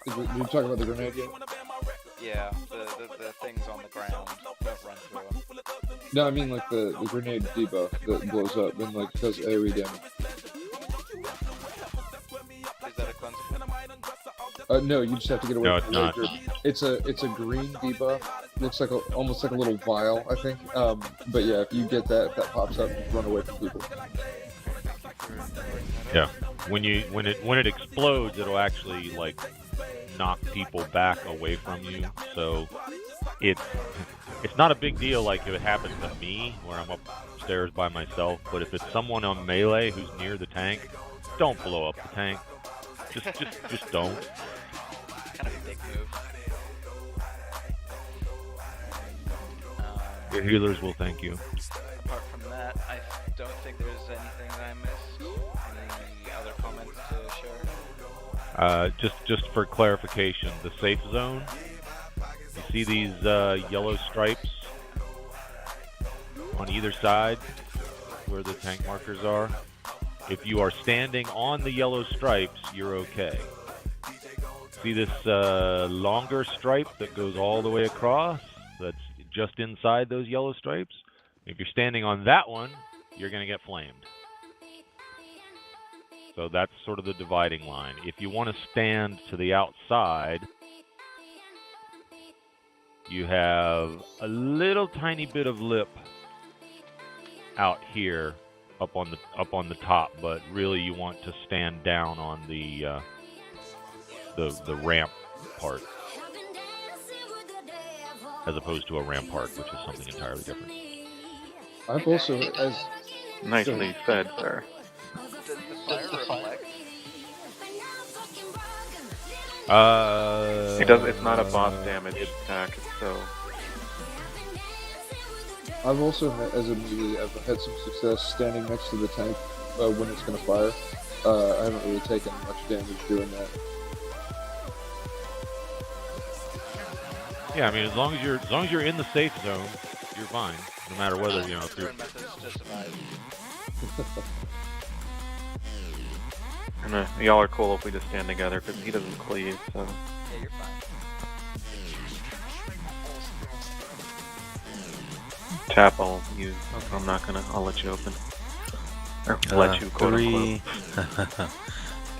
Did you talk about the grenade yet? Yeah, the things on the ground. Don't run through them. No, I mean like the grenade debuff that blows up and like does AoE damage. Is that a cleansable? No, you just have to get away No, from it's the not. laser. It's a green debuff. Looks like almost like a little vial, I think. But yeah, if you get that, if that pops up, you run away from people. Yeah, when it explodes, it'll actually like knock people back away from you. So it's not a big deal like if it happens to me where I'm upstairs by myself. But if it's someone on melee who's near the tank, don't blow up the tank. Just don't. Kind of a big move. Your healers will thank you. Apart from that, I don't think there's anything that I missed. Any other comments to share? Just for clarification, the safe zone. You see these yellow stripes on either side where the tank markers are? If you are standing on the yellow stripes, you're okay. See this longer stripe that goes all the way across? That's just inside those yellow stripes. If you're standing on that one, you're going to get flamed. So that's sort of the dividing line. If you want to stand to the outside, you have a little tiny bit of lip out here up on the top, but really you want to stand down on the ramp part as opposed to a rampart, which is something entirely different. I've also Nicely said, sir. Does the fire reflect? It does. It's not a boss damage attack, so. I've also, as a melee, I've had some success standing next to the tank when it's going to fire. I haven't really taken much damage doing that. Yeah, I mean, as long as you're in the safe zone, you're fine. No matter whether if you're. And y'all are cool if we just stand together because he doesn't cleave. So. Yeah, you're fine. Tap, I'll use. I'm not gonna. I'll let you open. Or let you, quote unquote.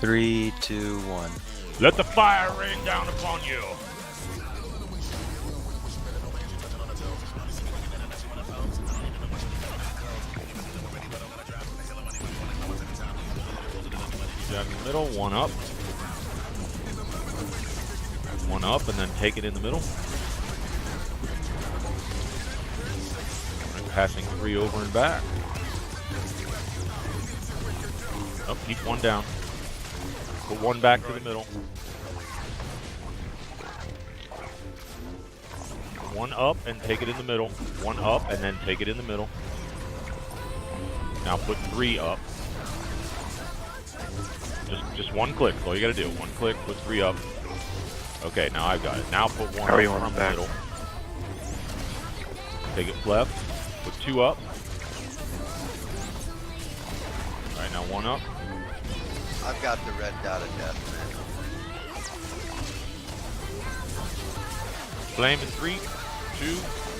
3, 2, 1. Let the fire rain down upon you. Down the middle, one up, and then take it in the middle. Right, passing 3 over and back. Oh, keep 1 down. Put 1 back to the middle. 1 up and take it in the middle. 1 up and then take it in the middle. Now put 3 up. Just 1 click. That's all you gotta do. 1 click, put 3 up. Okay, now I've got it. Now put 1 up from the middle. Take it left. Put 2 up. Alright, now 1 up. I've got the red dot of death, Flame in 3. 2,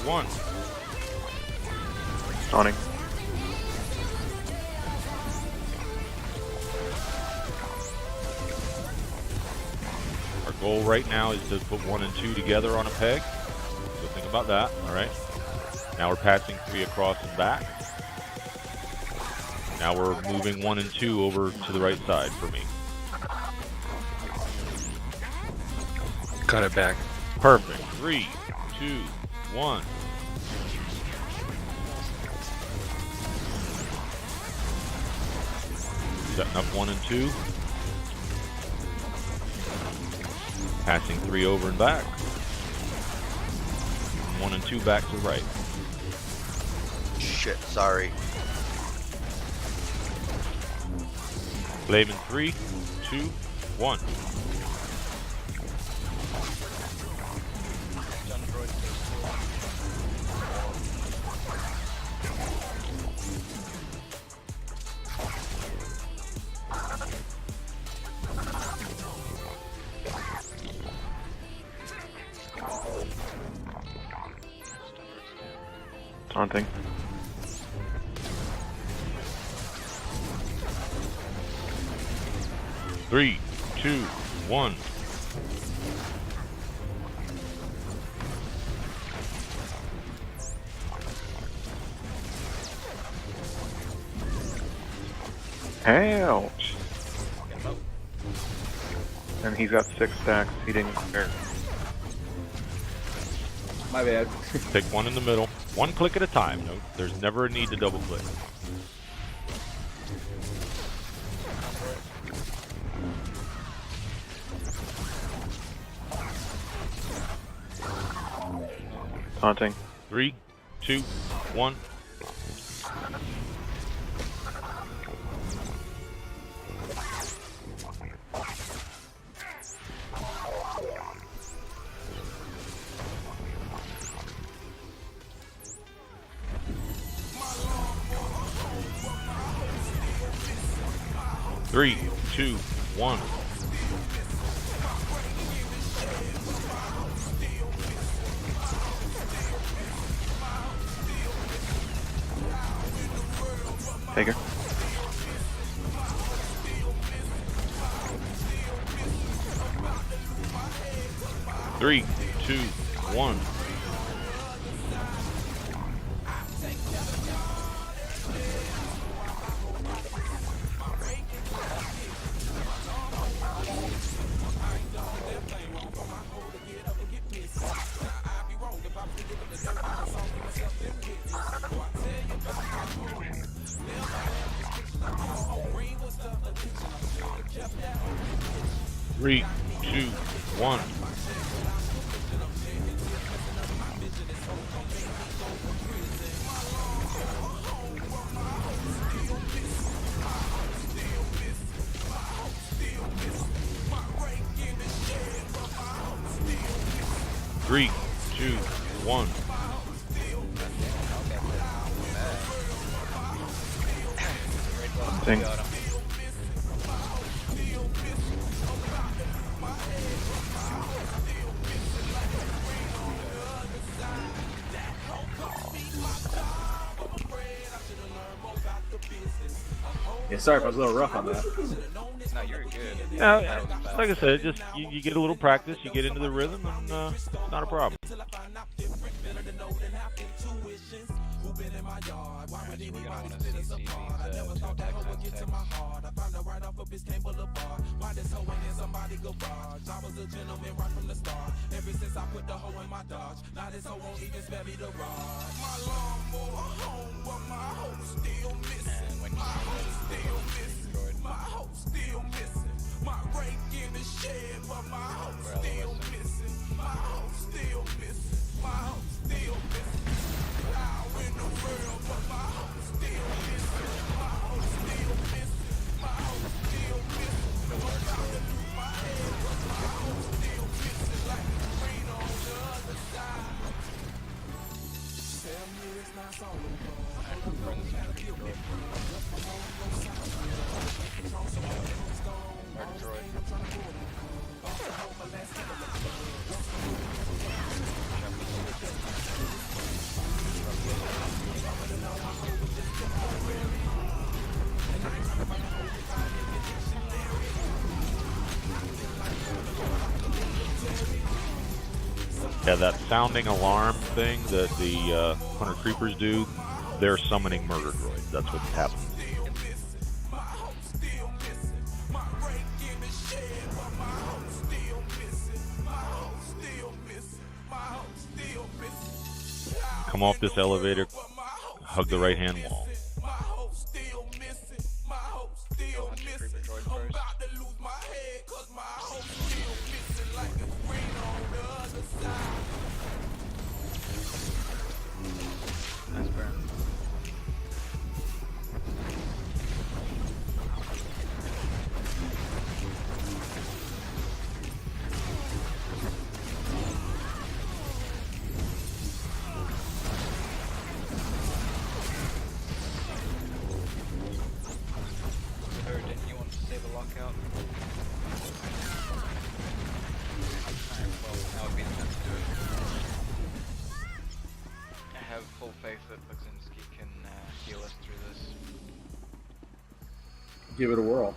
1. Dawning. Our goal right now is to put 1 and 2 together on a peg. So think about that, all right? Now we're passing 3 across and back. Now we're moving 1 and 2 over to the right side for me. Got it back. Perfect. 3, 2, 1. Setting up 1 and 2. Passing 3 over and back. 1 and 2 back to the right. Shit, sorry. Flame in 3, 2, 1. Taunting. Three, 2, 1. Ouch. And he's got 6 stacks. He didn't clear. My bad. Take 1 in the middle. 1 click at a time. No, there's never a need to double click. Taunting. 3, 2, 1. Three, 2, 1. Take her. Three, 2, 1. Three, 2, 1. Three, 2, 1. Ding. Yeah, sorry if I was a little rough on that. No, you're good. Like I said, just you get a little practice, you get into the rhythm, and it's not a problem. Yeah, that sounding alarm thing that the hunter creepers do, they're summoning murder droids. That's what happens. Come off this elevator, hug the right-hand wall. Go hunter creeper droid first. Nice burn. Or didn't you want to save a lockout? Alright, well, now would be the time to do it. I have full faith that Bugzinski can heal us through this. Give it a whirl.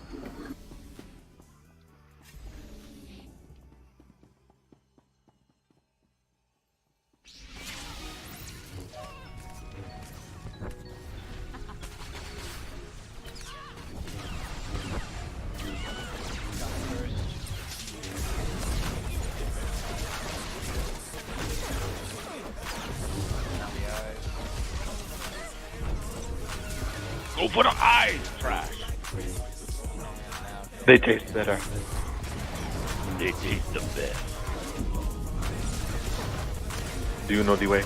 Go for the eyes, trash. They taste better. They taste the best. Do you know the way?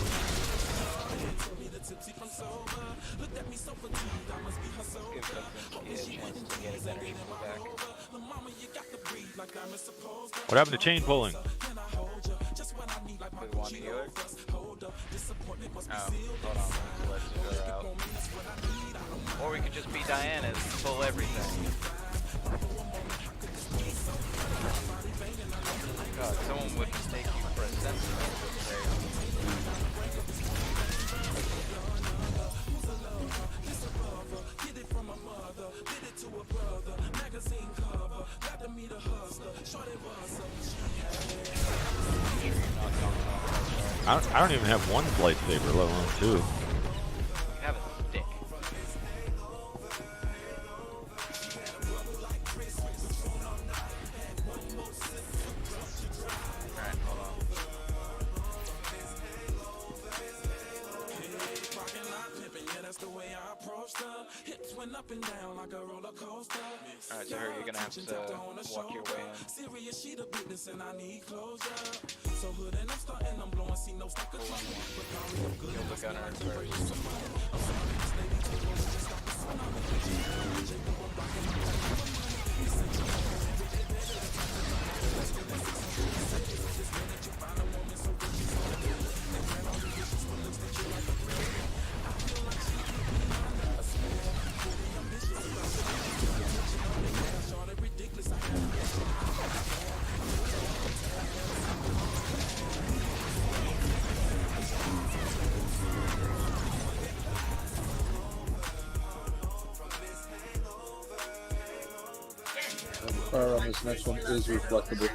What happened to chain pulling? We want healer? Oh, hold on, let's her out. Or we could just be Diana's, pull everything. God, someone would mistake you for a sentinel. I don't even have one lightsaber, let alone two. You have a stick. Alright, hold on. Alright, so here you're gonna have to walk your way in. Kill the gunner first. Fire on this next one is reflectable.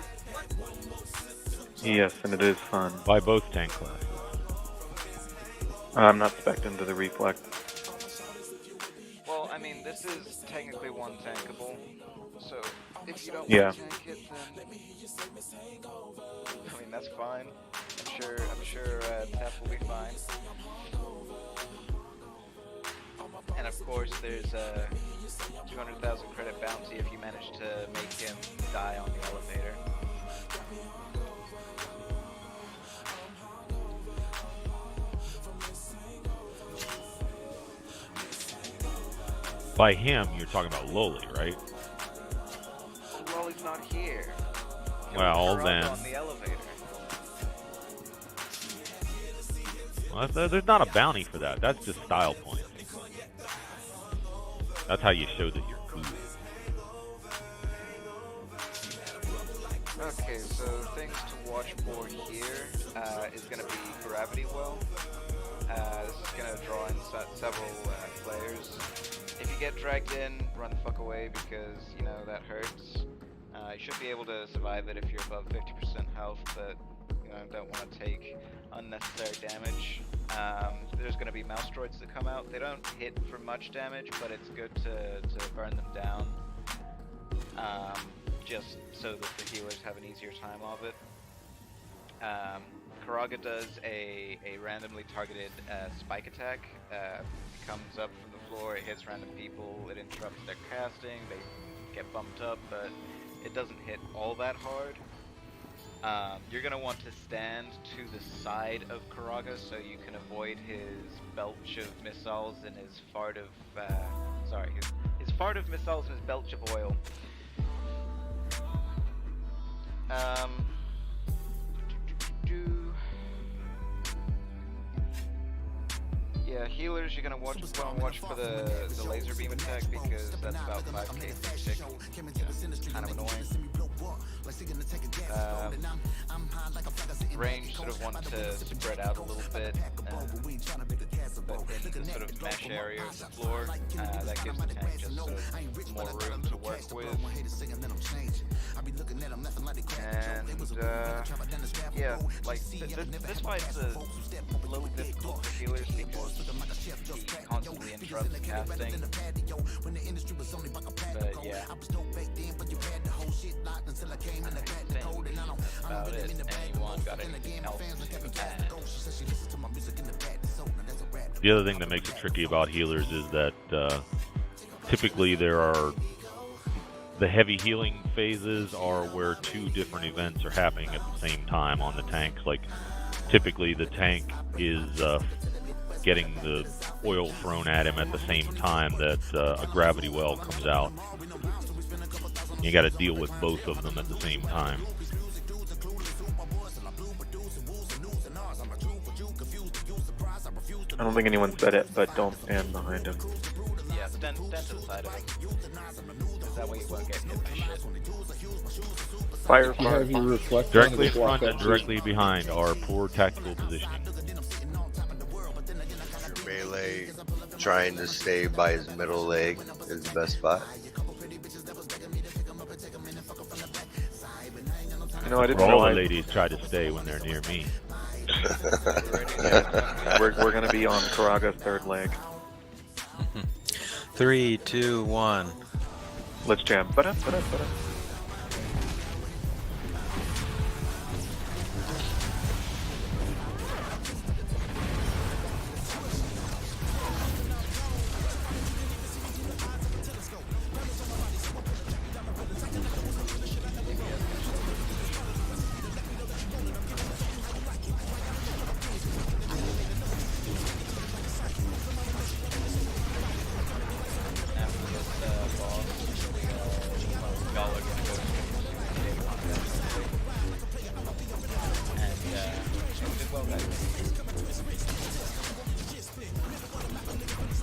Yes, and it is fun. By both tank classes. I'm not spec'd into the reflect. Well, I mean, this is technically one tankable, so if you don't Yeah. want to tank it, then I mean that's fine. I'm sure Tap will be fine. And of course, there's a 200,000 credit bounty if you manage to make him die on the elevator. By him, you're talking about Loli, right? Loli's not here. Well, Her then. up on the elevator. Well, there's not a bounty for that. That's just style points. That's how you show that you're cool. Okay, so things to watch for here is going to be Gravity Well. This is going to draw in several players. If you get dragged in, run the fuck away because, you know, that hurts. You should be able to survive it if you're above 50% health, but don't want to take unnecessary damage. There's going to be mouse droids that come out. They don't hit for much damage, but it's good to burn them down, just so that the healers have an easier time of it. Karaga does a randomly targeted spike attack. It comes up from the floor, it hits random people, it interrupts their casting, they get bumped up, but it doesn't hit all that hard. You're going to want to stand to the side of Karaga so you can avoid his belch of missiles and his fart of, his fart of missiles and his belch of oil. Yeah, healers, you're gonna watch for the laser beam attack because that's about 5k per tick. Kind of annoying. Range sort of want to spread out a little bit, but in the sort of mesh area of the floor, that gives the tank just sort of more room to work with. And yeah, like this fight's a little difficult for healers because he constantly interrupts casting. But yeah, I think that's about it. Anyone got anything else to add? The other thing that makes it tricky about healers is that typically there are the heavy healing phases are where two different events are happening at the same time on the tanks. Like typically the tank is getting the oil thrown at him at the same time that a gravity well comes out. You got to deal with both of them at the same time. I don't think anyone said it, but don't stand behind him. Yeah, stand to the side of him. That way you won't get hit by shit. Fire, If you have your reflect Directly in on, front and directly behind are poor tactical positioning. Melee trying to stay by his middle leg is the best spot. You know, I didn't All the realize ladies try to stay when they're near me. yeah, we're gonna be on Karaga's third leg. 3, 2, 1. Let's jam. Ba-da.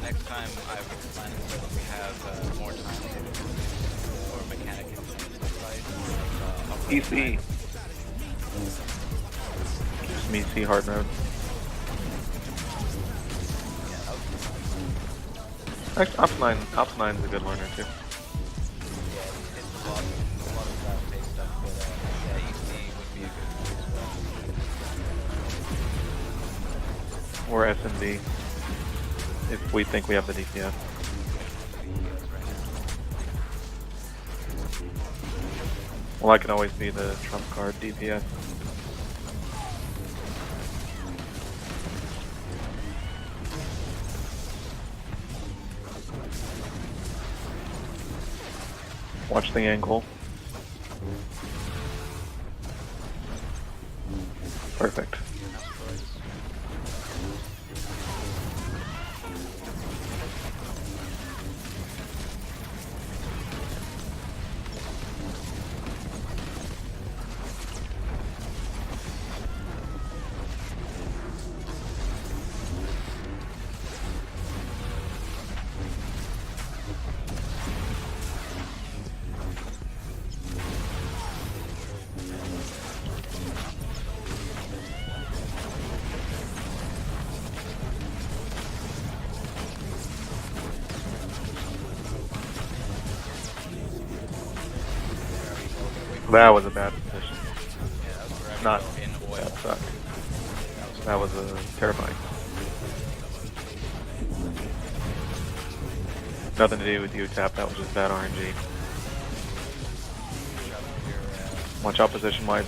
Next time I will plan it so that we have more time for mechanic intensive fights. PC. Just me, C hard mode. Actually, Ops 9's a good learner too. Yeah, it's a lot of fast-paced stuff, but yeah, EC would be a good one as well. Or SMB. If we think we have the DPS. Well, I can always be the trump card DPS. Watch the angle. Perfect. That was a bad position. Yeah, that was Not in oil. suck. That was terrifying. Nothing to do with you, Tap. That was just bad RNG. Watch out position wise.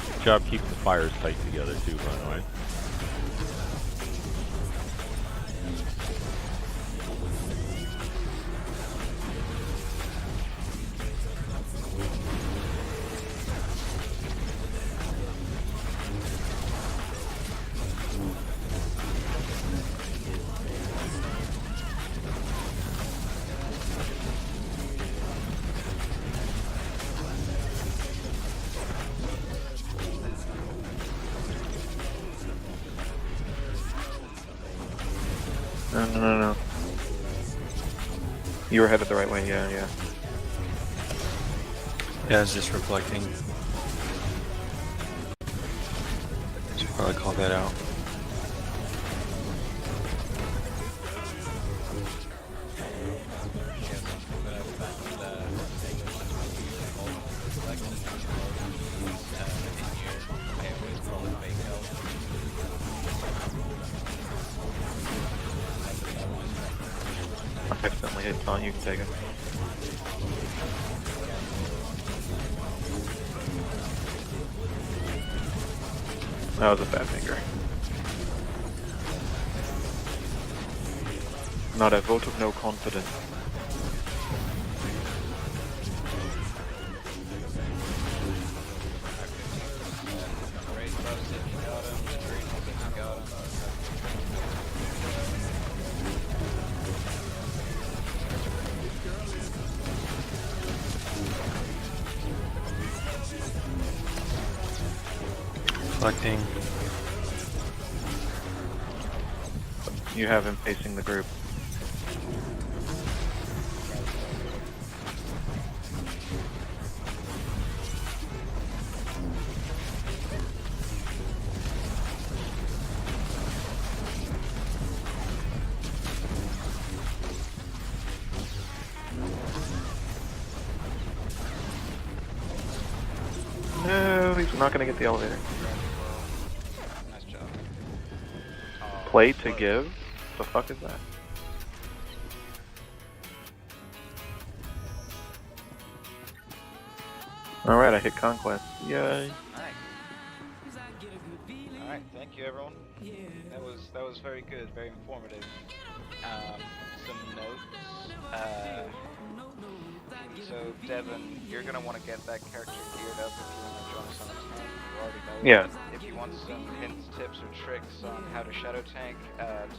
Good job keeping the fires tight together too, by the way. No. You were headed the right way, yeah. Yeah, it's just reflecting. Should probably call that out. I accidentally hit taunt, you can take it. That was a bad finger. Not a vote of no confidence. Reflecting. You have him facing the group. No, he's not gonna get the elevator. Nice job. Play to give? The fuck is that? Alright, I hit Conquest. Yay. Alright, thank you everyone. That was very good, very informative. Some notes. So Devin, you're gonna want to get that character geared up if you want to join us on a tank. You already know Yeah. that. If you want some hints, tips, or tricks on how to shadow tank,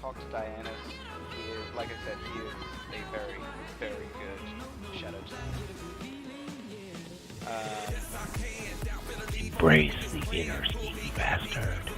talk to Dianus. He is, like I said, he is a very, very good shadow tank. Embrace the inner sneaky bastard.